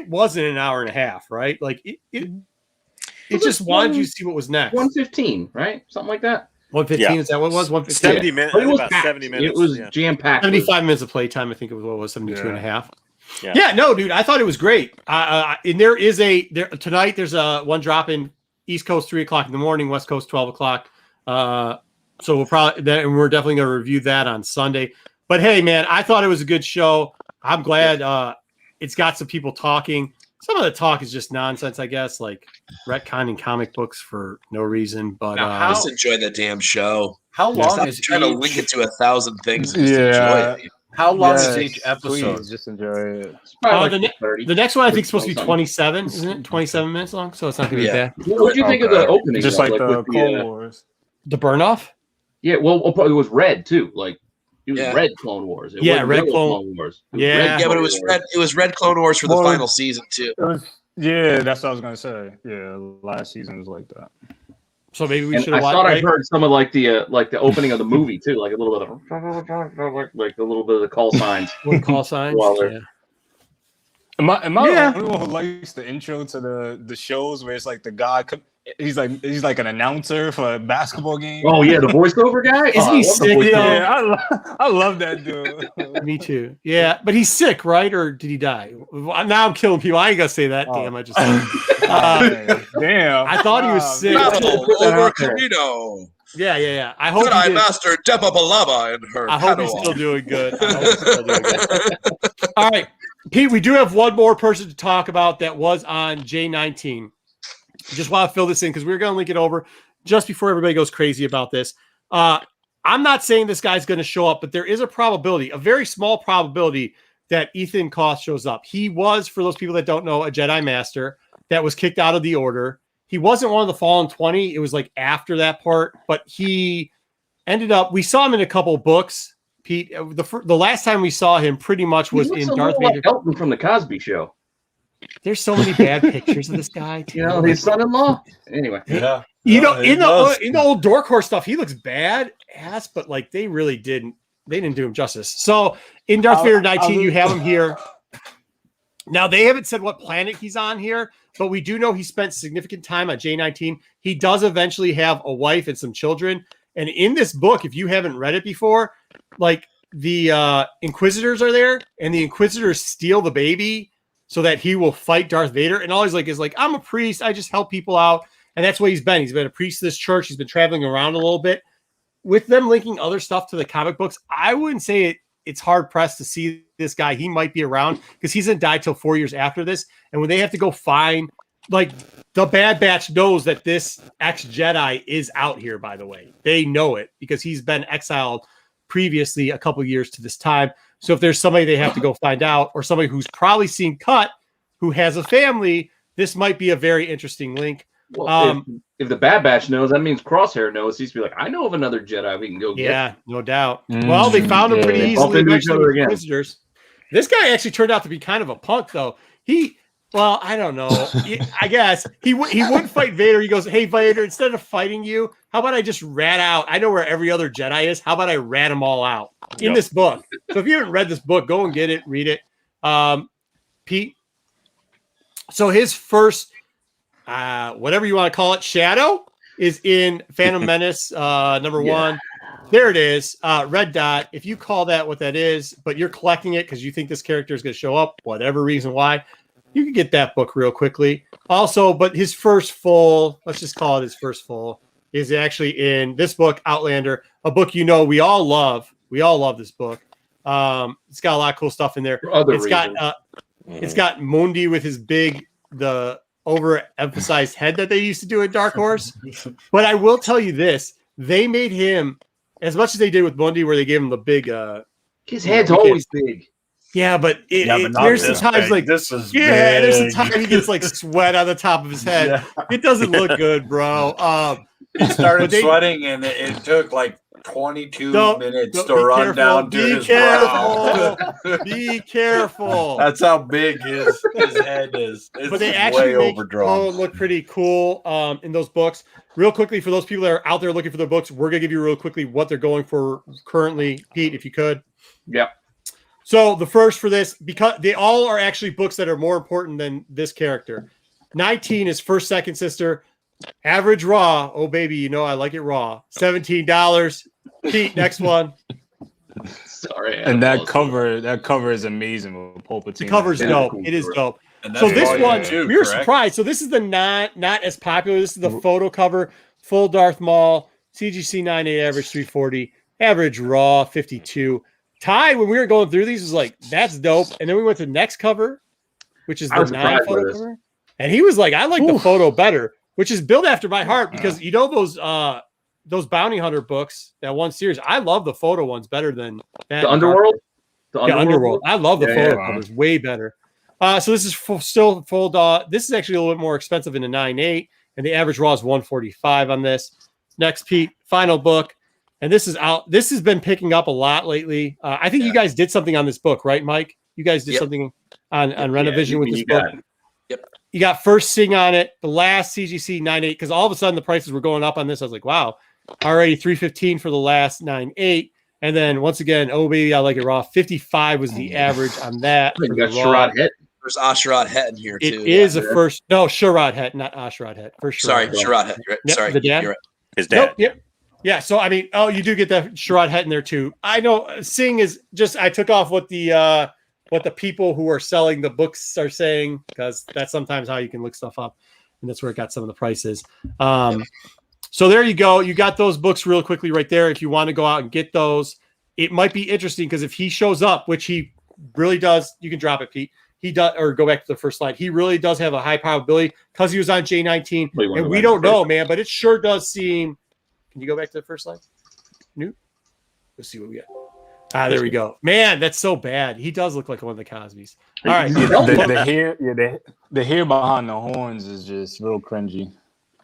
S1: wasn't an hour and a half, right? Like it just wanted you to see what was next.
S4: 1:15, right? Something like that.
S1: 115
S6: Yeah.
S1: is that what it was? 115.
S6: 70 minutes.
S4: But it was
S6: About
S4: packed.
S6: 70 minutes.
S4: It was
S6: yeah.
S4: jam packed.
S1: 75 minutes of playtime, I think it was what it was, 72 and a half.
S6: Yeah.
S1: No, dude, I thought it was great. And there is tonight there's a one drop in East Coast 3:00 in the morning, West Coast 12:00. So we're definitely going to review that on Sunday. But hey, man, I thought it was a good show. I'm glad it's got some people talking. Some of the talk is just nonsense, I guess, like retconning comic books for no reason. But
S2: I just enjoy the damn show.
S5: How long
S2: Stop
S5: is
S2: trying to link it to 1,000 things? And just enjoy it.
S5: How long is each episode?
S3: Please, just enjoy it.
S1: The next one I think is supposed to be 27, isn't it? 27 minutes long, so it's not going to be bad.
S4: What do you think of the opening?
S3: Just
S4: though,
S3: like the
S4: with
S3: Clone Wars.
S1: The burn off?
S4: Yeah, well, it was red too. Like it was red Clone Wars. It wasn't
S1: red
S4: yellow
S1: Clone
S4: Wars.
S1: Yeah,
S2: but it was red. It was red Clone Wars for the final season too.
S3: Yeah, that's what I was gonna say. Yeah, last season was like that.
S1: So maybe we should.
S4: I thought I heard some of like the opening of the movie too, like a little bit of like a little bit of the call signs.
S1: Call signs.
S3: Am I the only one who likes the intro to the shows where it's like the guy? He's like an announcer for a basketball game.
S4: Oh yeah, the voiceover guy.
S1: Isn't he sick?
S3: Yeah, I love that dude.
S1: Me too. Yeah, but he's sick, right? Or did he die? Now I'm killing people. I ain't gonna say that. Damn, I just.
S3: Damn.
S1: I thought he was sick.
S2: Over Camino.
S1: Yeah. I hope
S2: Jedi Master Depa Balaba and her.
S1: I hope he's still doing good. All right, Pete. We do have one more person to talk about that was on J19. Just want to fill this in because we're going to link it over just before everybody goes crazy about this. I'm not saying this guy's going to show up, but there is a probability, a very small probability, that Ethan Koth shows up. He was, for those people that don't know, a Jedi Master that was kicked out of the Order. He wasn't one of the Fallen 20. It was like after that part, but he ended up, we saw him in a couple of books, Pete. The last time we saw him pretty much was in Darth Vader.
S4: Like Elton from the Cosby Show.
S1: There's so many bad pictures of this guy. Too.
S4: You know, his son-in-law. Anyway,
S5: yeah.
S1: You know, in the old Dork Horse stuff, he looks bad ass, but like they really didn't do him justice. So in Darth Vader 19, you have him here. Now they haven't said what planet he's on here, but we do know he spent significant time at J19. He does eventually have a wife and some children. And in this book, if you haven't read it before, like the Inquisitors are there, and the Inquisitors steal the baby so that he will fight Darth Vader. And all he's like is like, I'm a priest. I just help people out. And that's what he's been. He's been a priest of this church. He's been traveling around a little bit. With them linking other stuff to the comic books, I wouldn't say it's hard-pressed to see this guy. He might be around because he doesn't die till 4 years after this. And when they have to go find, like, the Bad Batch knows that this ex-Jedi is out here, by the way. They know it because he's been exiled previously a couple years to this time. So if there's somebody they have to go find out, or somebody who's probably seen cut, who has a family, this might be a very interesting link.
S4: Well, if the Bad Batch knows, that means Crosshair knows. He's be like, I know of another Jedi we can go get.
S1: Yeah, no doubt. Well, they found him pretty easily. Visitors. This guy actually turned out to be kind of a punk, though. Well, I don't know. I guess he wouldn't fight Vader. He goes, "Hey, Vader, instead of fighting you, how about I just rat out? I know where every other Jedi is. How about I rat them all out in this book?" So if you haven't read this book, go and get it, read it. Pete. So his first, whatever you want to call it, shadow is in Phantom Menace number 1. There it is, red dot. If you call that what that is, but you're collecting it because you think this character is going to show up, whatever reason why, you can get that book real quickly. Also, but his first full, let's just call it his first full, is actually in this book, Outlander, a book we all love. We all love this book. It's got a lot of cool stuff in there. It's got Mundi with his the overemphasized head that they used to do at Dark Horse. But I will tell you this: they made him, as much as they did with Mundi, where they gave him the big.
S4: His head's always big.
S1: Yeah, but there's some times like
S5: this is
S1: there's some times he gets like sweat on the top of his head. Yeah. It doesn't look good, bro.
S5: He started sweating, and it took like 22 minutes to run down to his brow.
S1: Be careful.
S5: That's how big his head is. It's
S1: but they actually make
S5: overdrawn.
S1: Look pretty cool in those books. Real quickly, for those people that are out there looking for their books, we're gonna give you real quickly what they're going for currently, Pete, if you could.
S4: Yeah.
S1: So the first for this, because they all are actually books that are more important than this character. 19 is First, Second Sister. Average raw. Oh baby, you know I like it raw. $17. Pete, next one.
S4: Sorry.
S3: And that cover is amazing with Palpatine.
S1: The cover's dope. It is dope. So this one, we were surprised. So this is the not as popular. This is the photo cover. Full Darth Maul, CGC 98 average 340, average raw 52. Ty, when we were going through these, was like, that's dope. And then we went to the next cover, which is the non-photo cover. And he was like, I like the photo better, which is built after my heart because you know those bounty hunter books, that one series. I love the photo ones better than that.
S4: The Underworld?
S1: The Underworld. I love the photo covers way better. So this is still full. This is actually a little bit more expensive in the 9.8, and the average raw is 145 on this. Next, Pete, final book, and this is out. This has been picking up a lot lately. I think you guys did something on this book, right, Mike? You guys did something on Renovision with this book.
S2: Yep.
S1: You got first Sing on it, the last CGC 9.8, because all of a sudden the prices were going up on this. I was like, wow, already $315 for the last 9.8. And then once again, oh baby, I like it raw. 55 was the average on that.
S4: You got Sherrod Het.
S2: There's Asherod Het in here too.
S1: It is a first. No, Sherrod Het, not Asherod Het. First.
S2: Sorry, Sherrod Het. Right.
S1: Yep,
S2: sorry,
S1: the dad.
S2: you're right.
S6: His dad.
S1: Nope, yeah. So I mean, you do get that Sherrod Het in there too. I know Sing is just. I took off what the people who are selling the books are saying because that's sometimes how you can look stuff up, and that's where it got some of the prices. So there you go. You got those books real quickly right there. If you want to go out and get those, it might be interesting because if he shows up, which he really does, you can drop it, Pete. He does, or go back to the first slide. He really does have a high probability because he was on J19, and we don't know, man. But it sure does seem. Can you go back to the first slide? New. Let's see what we got. There we go. Man, that's so bad. He does look like one of the Cosbys. All right.
S3: The hair behind the horns is just real cringy.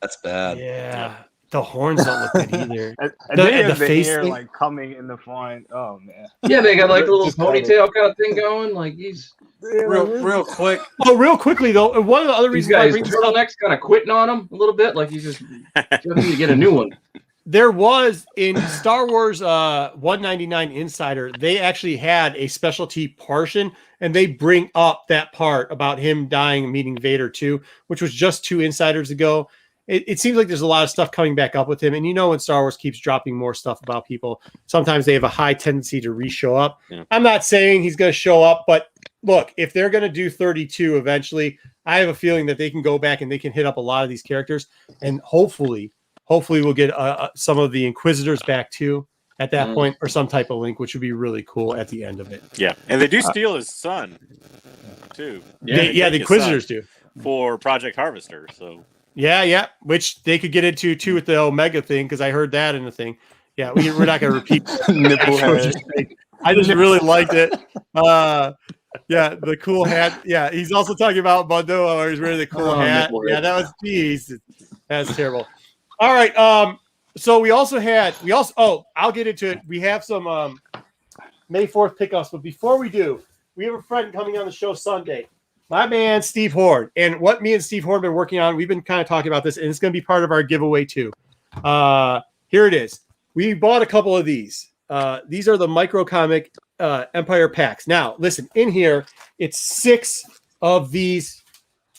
S2: That's bad.
S1: Yeah. The horns don't look good either.
S3: the face hair, like coming in the front. Oh man.
S4: Yeah, they got like a little ponytail kind of thing going. Like he's
S5: real quick.
S1: Oh, real quickly though. One of the other reasons
S4: why turtleneck's kind of quitting on him a little bit. Like he's just need to get a new one.
S1: There was in Star Wars 199 Insider, they actually had a specialty portion, and they bring up that part about him dying and meeting Vader too, which was just 2 insiders ago. It seems like there's a lot of stuff coming back up with him. And you know when Star Wars keeps dropping more stuff about people, sometimes they have a high tendency to re-show up. Yeah. I'm not saying he's going to show up, but look, if they're going to do 32 eventually, I have a feeling that they can go back and they can hit up a lot of these characters. And hopefully we'll get some of the Inquisitors back too at that point, or some type of link, which would be really cool at the end of it.
S6: Yeah, and they do steal his son too.
S1: Yeah, the Inquisitors do.
S6: For Project Harvester, so...
S1: Yeah, which they could get into too with the Omega thing because I heard that in the thing. Yeah, we're not going to repeat. I just really liked it. Yeah, the cool hat. Yeah, he's also talking about Bondo, or he's wearing the cool hat. Yeah, that was that's terrible. All right. So we also I'll get into it. We have some May 4th pickups, but before we do, we have a friend coming on the show Sunday. My man, Steve Horn. And what me and Steve Horn have been working on, we've been kind of talking about this, and it's going to be part of our giveaway too. Here it is. We bought a couple of these. These are the micro comic Empire packs. Now, listen, in here, it's 6 of these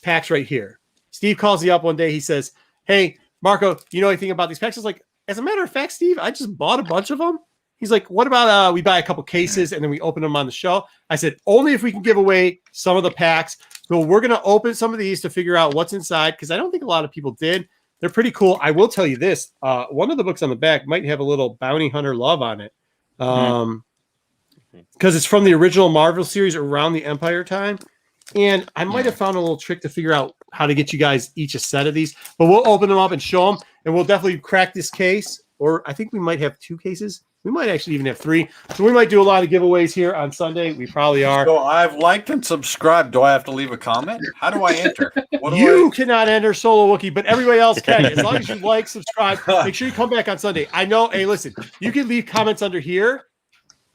S1: packs right here. Steve calls me up one day. He says, hey, Marco, you know anything about these packs? I was like, as a matter of fact, Steve, I just bought a bunch of them. He's like, what about we buy a couple cases and then we open them on the show? I said, only if we can give away some of the packs. So we're going to open some of these to figure out what's inside because I don't think a lot of people did. They're pretty cool. I will tell you this. One of the books on the back might have a little bounty hunter love on it because it's from the original Marvel series around the Empire time. And I might have found a little trick to figure out how to get you guys each a set of these. But we'll open them up and show them. And we'll definitely crack this case. Or I think we might have 2 cases. We might actually even have 3. So we might do a lot of giveaways here on Sunday. We probably are.
S5: So I've liked and subscribed. Do I have to leave a comment? How do I enter?
S1: You cannot enter Solo Wookiee, but everybody else can. As long as you like, subscribe, make sure you come back on Sunday. I know, hey, listen, you can leave comments under here.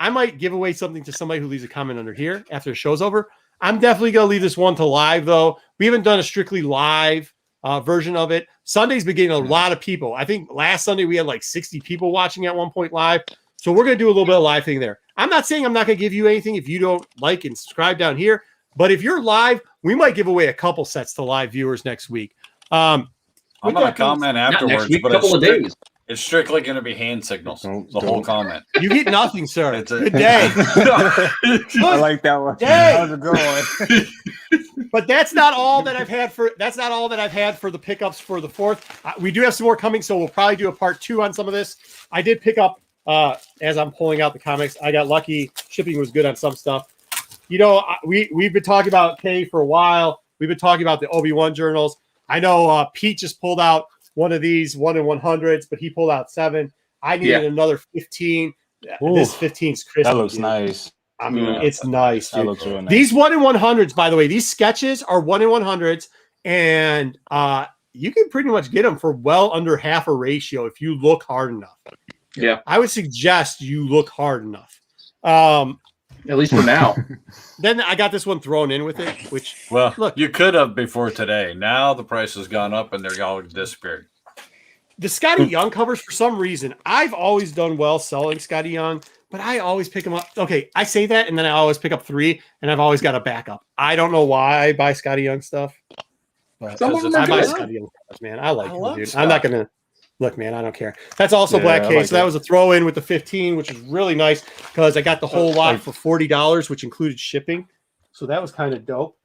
S1: I might give away something to somebody who leaves a comment under here after the show's over. I'm definitely going to leave this one to live, though. We haven't done a strictly live version of it. Sunday's been getting a lot of people. I think last Sunday we had like 60 people watching at one point live. So we're going to do a little bit of live thing there. I'm not saying I'm not going to give you anything if you don't like and subscribe down here. But if you're live, we might give away a couple sets to live viewers next week.
S5: I'm going to comment
S4: Not
S5: afterwards,
S4: next week,
S5: but
S4: couple of days.
S5: it's strictly going to be hand signals. The whole comment.
S1: You get nothing, sir.
S5: It's a-
S1: Good day.
S3: I like that one.
S1: Hey!
S3: That was a good one.
S1: But that's not all that I've had for the pickups for the 4th. We do have some more coming, so we'll probably do a part 2 on some of this. I did pick up as I'm pulling out the comics. I got lucky. Shipping was good on some stuff. You know, we've been talking about K for a while. We've been talking about the Obi-Wan journals. I know Pete just pulled out one of these 1/100s, but he pulled out 7. I needed another 15.
S3: Ooh,
S1: this 15's crispy.
S3: That looks
S1: dude.
S3: nice.
S1: I mean, it's nice, dude.
S3: That looks really nice.
S1: These 1/100s, by the way, these sketches are 1/100s, and you can pretty much get them for well under half a ratio if you look hard enough.
S4: Yeah,
S1: I would suggest you look hard enough.
S4: at least for now.
S1: Then I got this one thrown in with it, which
S5: Well,
S1: look,
S5: you could have before today. Now the price has gone up and they're all disappeared.
S1: the Scotty Young covers, for some reason, I've always done well selling Scotty Young, but I always pick them up. Okay, I say that, and then I always pick up 3, and I've always got a backup. I don't know why I buy Scotty Young stuff. But
S4: Some of them
S1: I
S4: are
S1: buy
S4: good.
S1: Scotty Young stuff, man. I like
S5: I
S1: him,
S5: love
S1: dude.
S5: Scott.
S1: I'm not gonna look, man. I don't care. That's also
S3: Yeah,
S1: Black
S3: I
S1: Case.
S3: like
S1: So that
S3: it.
S1: was a throw in with the 15, which is really nice because I got the whole lot for $40, which included shipping. So that was kind of dope.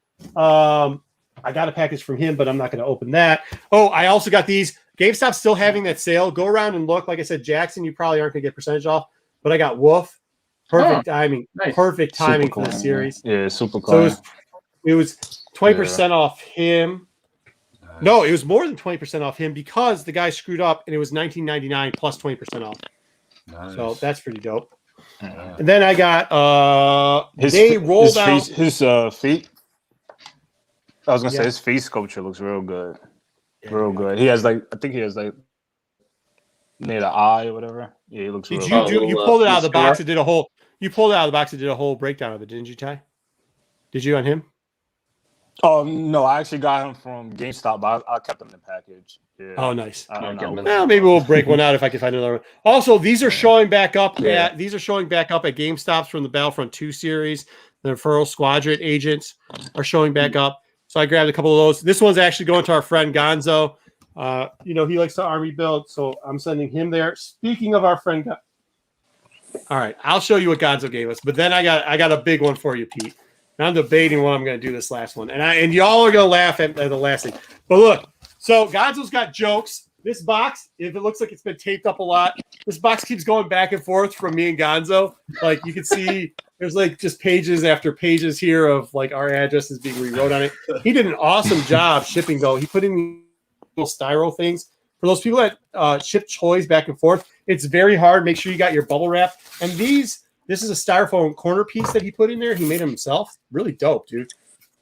S1: I got a package from him, but I'm not going to open that. Oh, I also got these. GameStop's still having that sale. Go around and look. Like I said, Jackson, you probably aren't going to get percentage off, but I got Wolf. Perfect timing.
S4: nice.
S1: Perfect timing
S3: Super
S1: for the
S3: cool,
S1: series.
S3: Yeah, super cool.
S1: So it was 20% off him. No, it was more than 20% off him because the guy screwed up and it was $19.99 plus 20% off.
S5: Nice.
S1: So that's pretty dope.
S5: Yeah.
S1: And then I got
S3: his feet. I was gonna
S1: Yeah.
S3: say his feet sculpture looks real good. Real good. He has I think he has near the eye or whatever. Yeah, he looks
S1: Did
S3: real
S1: you
S3: good.
S1: do? You
S4: little,
S1: pulled it out of the
S4: scar?
S1: box and did a whole. You pulled it out of the box and did a whole breakdown of it, didn't you, Ty? Did you on him?
S3: Oh no, I actually got him from GameStop, but I kept him in the package. Yeah.
S1: Oh, nice.
S3: I don't
S4: Yeah,
S3: know.
S1: Well, maybe we'll break one out if I can find another one. Also, these are showing back up.
S3: Yeah.
S1: At GameStops from the Battlefront 2 series. The Referral Squadron agents are showing back up. So I grabbed a couple of those. This one's actually going to our friend Gonzo. He likes to army build, so I'm sending him there. Speaking of our friend, all right, I'll show you what Gonzo gave us. But then I got a big one for you, Pete. And I'm debating what I'm going to do this last one, and y'all are going to laugh at the last thing. But look, so Gonzo's got jokes. This box, if it looks like it's been taped up a lot, this box keeps going back and forth from me and Gonzo. Like you can see, there's like just pages after pages here of like our addresses being rewrote on it. He did an awesome job shipping though. He put in these little styro things for those people that ship toys back and forth. It's very hard. Make sure you got your bubble wrap. And this is a styrofoam corner piece that he put in there. He made it himself. Really dope, dude.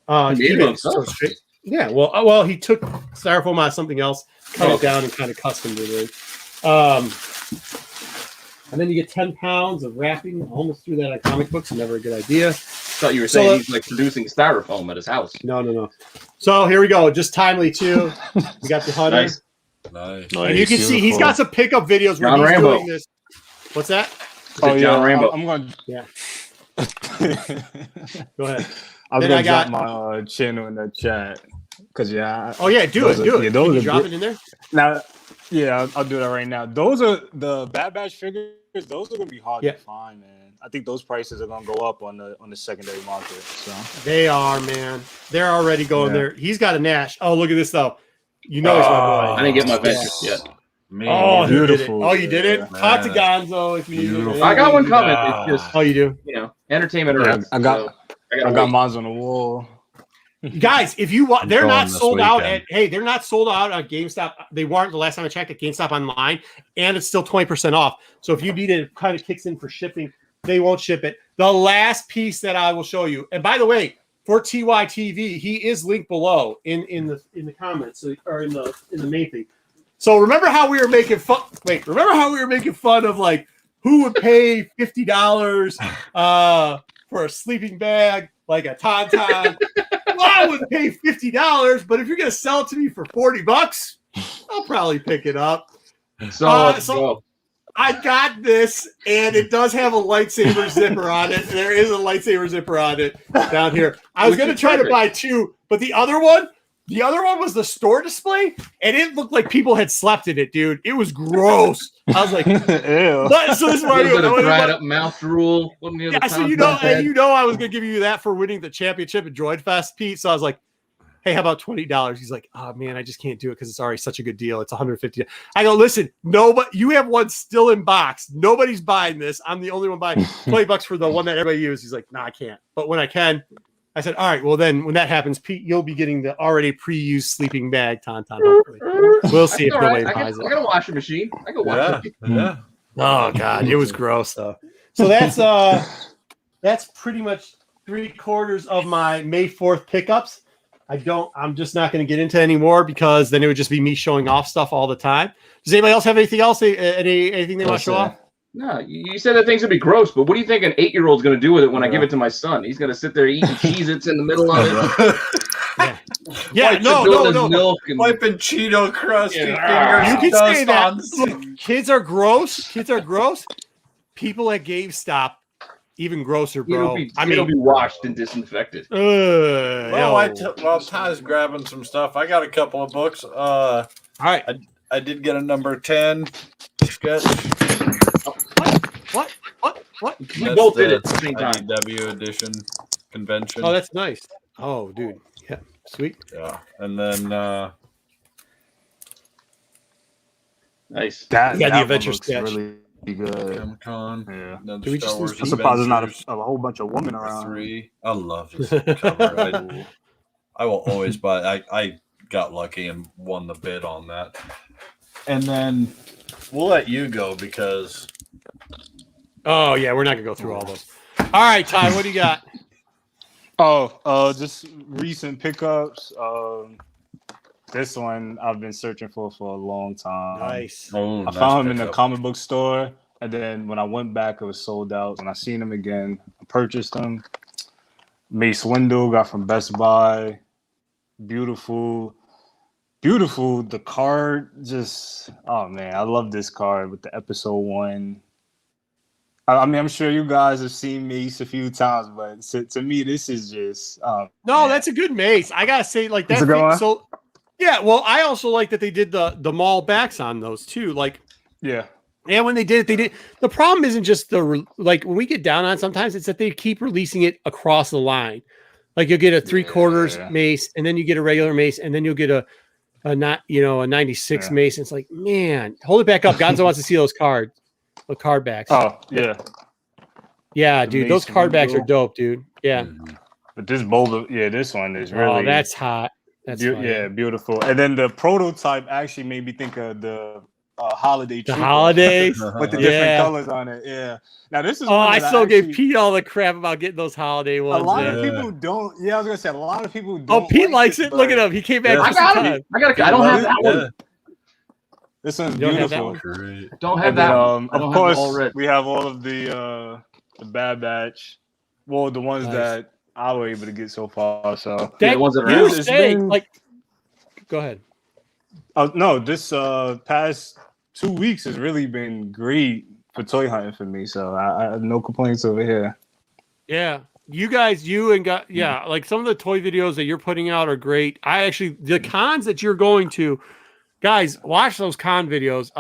S4: He made it himself?
S1: Yeah. Well, he took styrofoam out of something else, cut it down, and kind of customed it in. And then you get 10 pounds of wrapping. Almost threw that on comic books. Never a good idea.
S4: Thought you were saying he's like producing styrofoam at his house.
S1: No. So here we go. Just timely too. We got the hunter.
S4: Nice.
S5: Nice.
S1: And you can see he's got some pickup videos where
S4: John
S1: he's
S4: Rambo.
S1: doing this. What's that?
S4: John Rambo.
S3: I'm going.
S1: Yeah. Go ahead.
S3: I was
S1: Then
S3: gonna
S1: I got-
S3: drop my channel in the chat because
S1: Oh yeah, do it.
S3: Yeah,
S1: Can
S3: those
S1: you
S3: are
S1: drop
S3: good.
S1: it in there?
S3: Now, yeah, I'll do that right now. Those are the Bad Batch figures. Those are gonna be hard
S1: Yeah.
S3: to find, man. I think those prices are gonna go up on the secondary market. So
S1: They are, man. They're already going
S3: Yeah.
S1: there. He's got a Nash. Oh, look at this though. You know he's my boy.
S4: I didn't get my ventures yet.
S5: Me
S1: Oh,
S5: neither.
S1: he did it.
S3: Beautiful.
S1: Oh, you did it?
S5: Yeah.
S1: Talk to Gonzo if you need
S5: Beautiful.
S1: it.
S4: I got one coming. It's just
S1: Oh, you do?
S4: entertainment.
S3: Yeah,
S4: earns,
S3: I got
S4: so
S3: I
S4: gotta
S3: got
S4: wait.
S3: mines on the wall.
S1: Guys, if you want, they're
S5: I'm
S1: not
S5: going this
S1: sold out
S5: weekend.
S1: they're not sold out at GameStop. They weren't the last time I checked at GameStop online, and it's still 20% off. So if you need it, it kind of kicks in for shipping. They won't ship it. The last piece that I will show you, and by the way, for TYTV, he is linked below in the comments or in the main thing. So remember how we were making fun? Wait, remember how we were making fun of like who would pay $50 for a sleeping bag like a Tauntaun? Well, I wouldn't pay $50, but if you're gonna sell it to me for $40, I'll probably pick it up.
S4: So
S1: I got this, and it does have a lightsaber zipper on it. There is a lightsaber zipper on it down here. I was
S4: Which
S1: going to
S4: is
S1: try to
S4: perfect.
S1: buy 2, but the other one, The other one was the store display, and it looked like people had slept in it, dude. It was gross. I was like,
S3: Ew.
S1: but, so this is why
S4: A little bit of dried up mouth drool.
S1: Yeah, so you know I was gonna give you that for winning the championship at Droid Fest, Pete. So I was like, hey, how about $20? He's like, oh man, I just can't do it because it's already such a good deal. It's $150. I go, listen, nobody, you have one still in box. Nobody's buying this. I'm the only one buying $20 for the one that everybody uses. He's like, no, I can't. But when I can, I said, all right, well then when that happens, Pete, you'll be getting the already pre-used sleeping bag, Tauntaun. Hopefully. We'll see if nobody buys it.
S4: I got a washing machine. I can wash it.
S5: Yeah.
S1: Oh God, it was gross though. So that's pretty much 3/4 of my May 4th pickups. I'm just not going to get into any more because then it would just be me showing off stuff all the time. Does anybody else have anything else? Anything they want to show off?
S4: No, you said that things would be gross, but what do you think an 8-year-old's going to do with it when I give it to my son? He's going to sit there eating Cheez-Its in the middle of it.
S1: Yeah, no.
S5: Wiping Cheeto crusty fingers.
S1: You can say that. Look, kids are gross. People at GameStop, even grosser, bro.
S4: It'll be washed and disinfected.
S5: While Ty's grabbing some stuff, I got a couple of books. All
S1: right.
S5: I did get a number 10 sketch.
S1: What?
S4: We both did it at the same time.
S5: IDW edition convention.
S1: Oh, that's nice. Oh, dude. Yeah. Sweet.
S5: Yeah. And then
S4: nice.
S3: That
S1: the adventure sketch.
S3: Really good.
S5: Comic-Con.
S3: Yeah.
S1: Do we just lose
S3: I'm surprised there's not a whole bunch of women around.
S5: 3. I love this cover. I will always buy. I got lucky and won the bid on that. And then we'll let you go because.
S1: Oh yeah, we're not gonna go through all those. All right, Ty, what do you got?
S3: Just recent pickups. This one I've been searching for a long time.
S1: Nice.
S3: I found him in the comic book store, and then when I went back, it was sold out. When I seen him again, I purchased them. Mace Windu got from Best Buy. Beautiful. The card just, oh man, I love this card with the episode 1. I mean, I'm sure you guys have seen Mace a few times, but to me, this is just
S1: that's a good Mace. I gotta say, like that. So yeah, well, I also like that they did the mall backs on those too. Like,
S3: yeah.
S1: And when they did it, the problem isn't just when we get down on sometimes it's that they keep releasing it across the line. Like you'll get a 3/4 Mace, and then you get a regular Mace, and then you'll get a 96 Mace. And it's like, man, hold it back up. Gonzo wants to see those card backs.
S3: Oh yeah,
S1: yeah, dude, those card backs are dope, dude. Yeah,
S3: but this Boba, this one is really.
S1: Oh, that's hot. That's
S3: beautiful. And then the prototype actually made me think of the holiday.
S1: The holidays
S3: with the different colors on it. Yeah. Now this is.
S1: I still gave Pete all the crap about getting those holiday ones.
S3: A lot of people don't. Yeah, I was gonna say a lot of people don't.
S1: Oh, Pete likes it. Look at him. He came back.
S4: I don't have that one.
S3: This one's beautiful.
S4: Don't have that one.
S3: Of course, we have all of the Bad Batch. Well, the ones that I was able to get so far. So
S1: the ones that are go ahead.
S3: No, this past 2 weeks has really been great for toy hunting for me. So I have no complaints over here.
S1: Yeah. Like some of the toy videos that you're putting out are great. The cons that you're going to, guys, watch those con videos.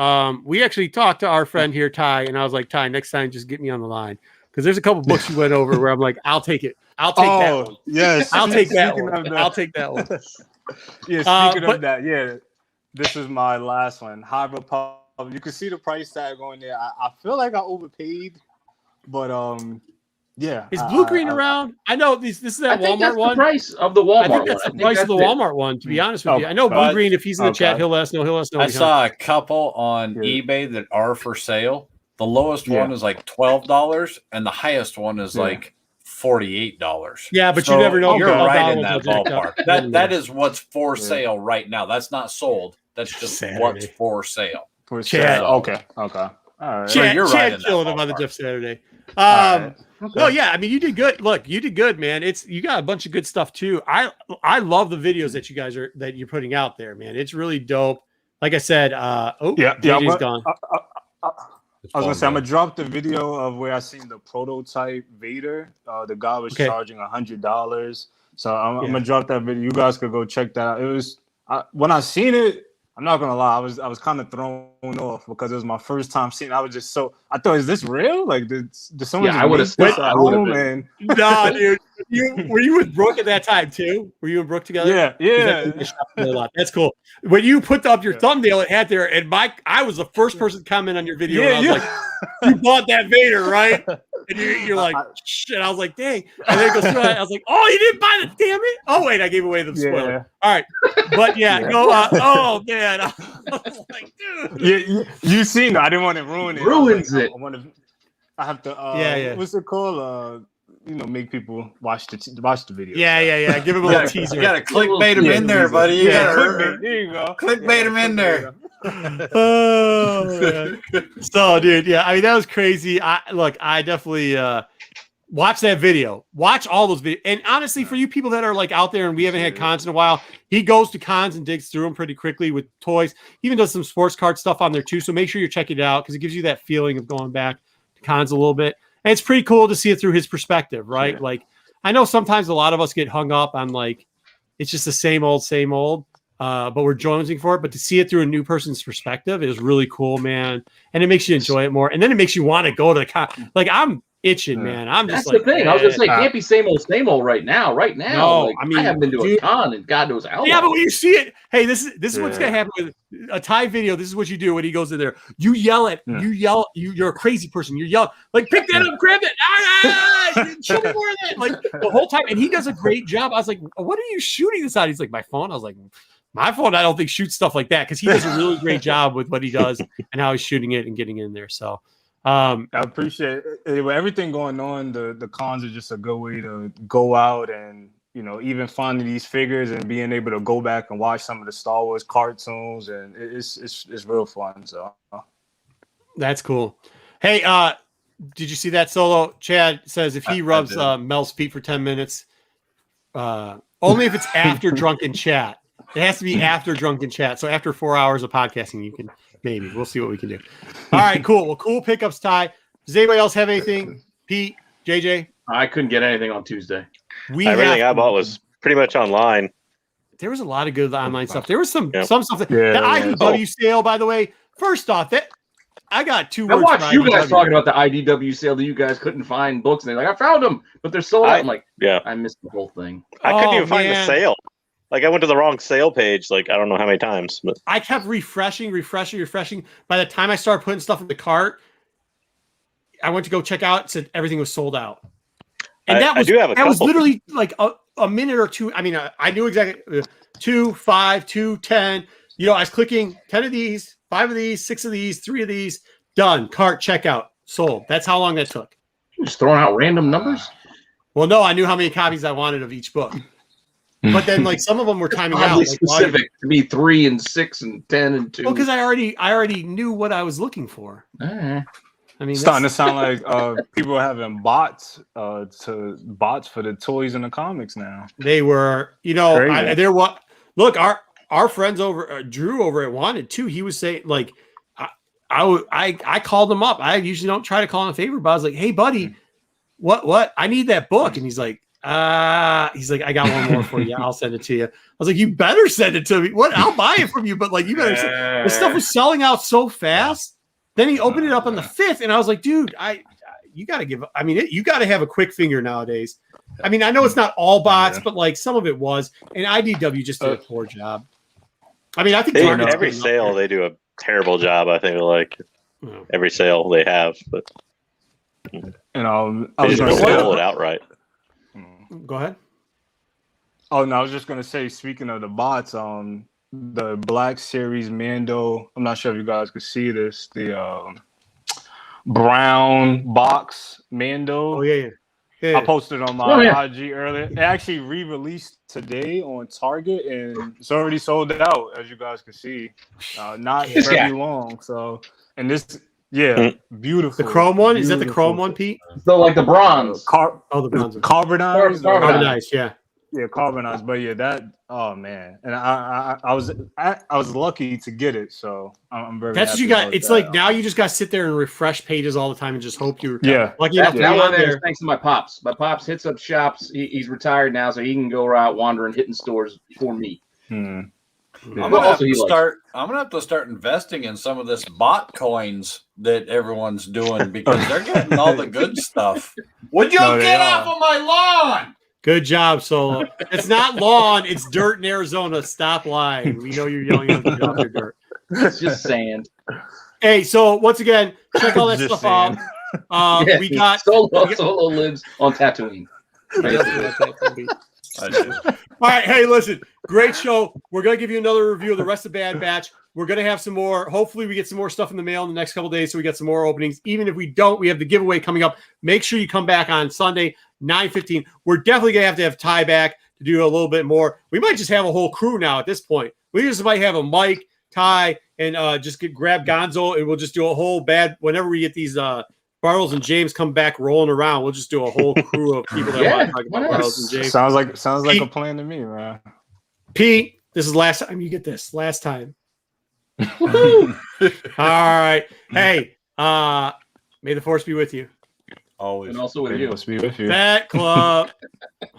S1: We actually talked to our friend here, Ty, and I was like, Ty, next time just get me on the line. Because there's a couple books you went over where I'm like, I'll take it. I'll take that one.
S3: Yes.
S1: I'll take that one. I'll take that one.
S3: Yeah, speaking of that, this is my last one. Hasbro Pulse. You can see the price tag on there. I feel like I overpaid, but is
S1: Blue Green around? I know this is that Walmart one.
S4: The price of the Walmart one.
S1: I think that's the price of the Walmart one. To be honest with you, I know Blue Green. If he's in the chat, he'll let us know.
S5: I saw a couple on eBay that are for sale. The lowest one is like $12, and the highest one is like $48.
S1: Yeah, but you never know.
S5: You're right in that ballpark. That is what's for sale right now. That's not sold. That's just what's for sale.
S1: Chad.
S3: Okay. All right.
S5: You're right.
S1: Chad killing him on the Jeff Saturday. No, yeah. I mean, you did good. Look, you did good, man. You got a bunch of good stuff too. I love the videos that you guys that you're putting out there, man. It's really dope. Like I said, JJ's gone.
S3: I was gonna say I'm gonna drop the video of where I seen the prototype Vader. The guy was charging $100, so I'm gonna drop that video. You guys could go check that out. It was when I seen it. I'm not gonna lie, I was kind of thrown off because it was my first time seeing it. I was just I thought, is this real? Like, did someone?
S4: Yeah, I would have
S3: this at home? And
S1: nah, dude. Were you with Brooke at that time too? Were you and Brooke together?
S3: Yeah.
S1: That's cool. When you put up your thumbnail, it had there, and I was the first person to comment on your video.
S3: Yeah,
S1: and I was like, "You bought that Vader, right?" And you're like, "Shit!" I was like, "Dang!" And then it goes through. I was like, "Oh, you didn't buy the damn it!" Oh wait, I gave away the spoiler.
S3: Yeah.
S1: All right, but go. Oh man, I was like, dude.
S3: You seen it. I didn't want to ruin it.
S4: Ruins it.
S3: I have to. What's it called? Make people watch the video.
S1: Yeah. Give him a little teaser.
S5: You gotta clickbait him in there, buddy.
S3: Clickbait. There you go.
S5: Clickbait him in there.
S1: Oh man. So, dude, I mean, that was crazy. I definitely watch that video. Watch all those videos. And honestly, for you people that are like out there and we haven't had cons in a while, he goes to cons and digs through them pretty quickly with toys. He even does some sports card stuff on there too. So make sure you're checking it out because it gives you that feeling of going back to cons a little bit. And it's pretty cool to see it through his perspective, right? Yeah. Like, I know sometimes a lot of us get hung up on like, it's just the same old, but we're jonesing for it. But to see it through a new person's perspective is really cool, man. And it makes you enjoy it more. And then it makes you want to go to the con. Like, I'm itching, man. I'm just
S4: That's the thing. I was gonna say, can't be same old right now. Right now,
S1: no,
S4: like, I haven't been to a con, and God knows how.
S1: Yeah, but when you see it, hey, this is what's gonna happen with a Ty video. This is what you do when he goes in there. You yell at, you're a crazy person. You yell like, pick that up, grab it, show me more of that, like the whole time. And he does a great job. I was like, what are you shooting this at? He's like, my phone. I was like, my phone, I don't think shoots stuff like that because he does a really great job with what he does and how he's shooting it and getting in there. So.
S3: I appreciate it. With everything going on, the cons are just a good way to go out and, even finding these figures and being able to go back and watch some of the Star Wars cartoons, and it's real fun. So
S1: that's cool. Hey, did you see that Solo? Chad says if he rubs Mel's feet for 10 minutes, only if it's after drunken chat. It has to be after drunken chat. So after 4 hours of podcasting, you can. Maybe we'll see what we can do. All right, cool. Well, cool pickups, Ty. Does anybody else have anything? Pete, JJ?
S4: I couldn't get anything on Tuesday.
S6: Everything I bought was pretty much online.
S1: There was a lot of good online stuff. There was some stuff. The IDW sale, by the way. First off, that I got two.
S4: I watched you guys talking about the IDW sale that you guys couldn't find books, and they're like, I found them, but they're sold out. I'm like, I missed the whole thing.
S6: I couldn't even find the sale. Like, I went to the wrong sale page, like, I don't know how many times. But
S1: I kept refreshing. By the time I started putting stuff in the cart, I went to go check out. It said everything was sold out. And that was literally like a minute or two. I mean, I knew exactly 2, 5, 2, 10. I was clicking 10 of these, 5 of these, 6 of these, 3 of these. Done. Cart, checkout, sold. That's how long that took.
S4: You're just throwing out random numbers?
S1: Well, no, I knew how many copies I wanted of each book. But then, like, some of them were timing out. Like,
S4: specific to be 3 and 6 and 10 and 2.
S1: Well, because I already knew what I was looking for.
S4: I
S3: mean, starting to sound like people are having bots for the toys and the comics now.
S1: They were, look, our friends over Drew over at Wanted too. He was saying, like, I called him up. I usually don't try to call him a favor, but I was like, hey, buddy, what? I need that book, and he's like, I got one more for you. I'll send it to you. I was like, you better send it to me. What? I'll buy it from you, but like, you better. The stuff was selling out so fast. Then he opened it up on the 5th, and I was like, dude, you got to give. I mean, you got to have a quick finger nowadays. I mean, I know it's not all bots, but like some of it was, and IDW just did a poor job. I mean, I think
S6: every sale they do a terrible job. I think like every sale they have, but
S3: I was
S6: just
S3: going to
S6: pull it outright.
S1: Go ahead.
S3: Oh no, I was just gonna say. Speaking of the bots, the Black Series Mando. I'm not sure if you guys could see this. The brown box Mando.
S1: Oh yeah.
S3: I posted on my IG earlier. It actually re-released today on Target, and it's already sold out, as you guys can see. Not very long. So, and this. Yeah, beautiful.
S1: The chrome one? Is that the chrome one, Pete?
S4: So like the bronze.
S1: The bronze.
S3: Carbonized.
S1: Carbonized, yeah.
S3: Yeah, carbonized, but yeah, that. Oh man, and I was lucky to get it, so I'm very.
S1: That's what
S3: happy
S1: you got.
S3: about
S1: It's
S3: that.
S1: like now you just got to sit there and refresh pages all the time and just hope you're lucky enough to
S4: That
S1: be
S4: one
S1: on
S4: there is
S1: there.
S4: thanks to my pops. My pops hits up shops. He's retired now, so he can go out wandering, hitting stores for me.
S5: I'm
S4: But
S5: gonna
S4: also
S5: have
S4: he
S5: to
S4: likes
S5: start. I'm gonna have to start investing in some of this bot coins that everyone's doing because they're getting all the good stuff. Would you
S3: No, they
S5: get
S3: are.
S5: off of my lawn?
S1: Good job, Solo. It's not lawn, it's dirt in Arizona. Stop lying. We know you're yelling at us to get off your dirt.
S4: It's just sand.
S1: Hey, so once again, check all that
S3: Just
S1: stuff out.
S4: Yeah,
S1: We got
S4: Solo lives on Tatooine.
S1: All right, hey, listen, great show. We're gonna give you another review of the rest of Bad Batch. We're gonna have some more. Hopefully, we get some more stuff in the mail in the next couple days, so we get some more openings. Even if we don't, we have the giveaway coming up. Make sure you come back on Sunday, 9:15. We're definitely gonna have to have Ty back to do a little bit more. We might just have a whole crew now at this point. We just might have a Mike, Ty, and just grab Gonzo, and we'll just do a whole bad. Whenever we get these Bartles and James come back rolling around, we'll just do a whole crew of people that want to talk about Bartles and James.
S3: Sounds like a plan to me, man.
S1: Pete, this is last time you get this. Last time. All right. Hey, may the force be with you.
S5: Always.
S4: And also with you.
S3: Must be with you.
S1: Fat Club.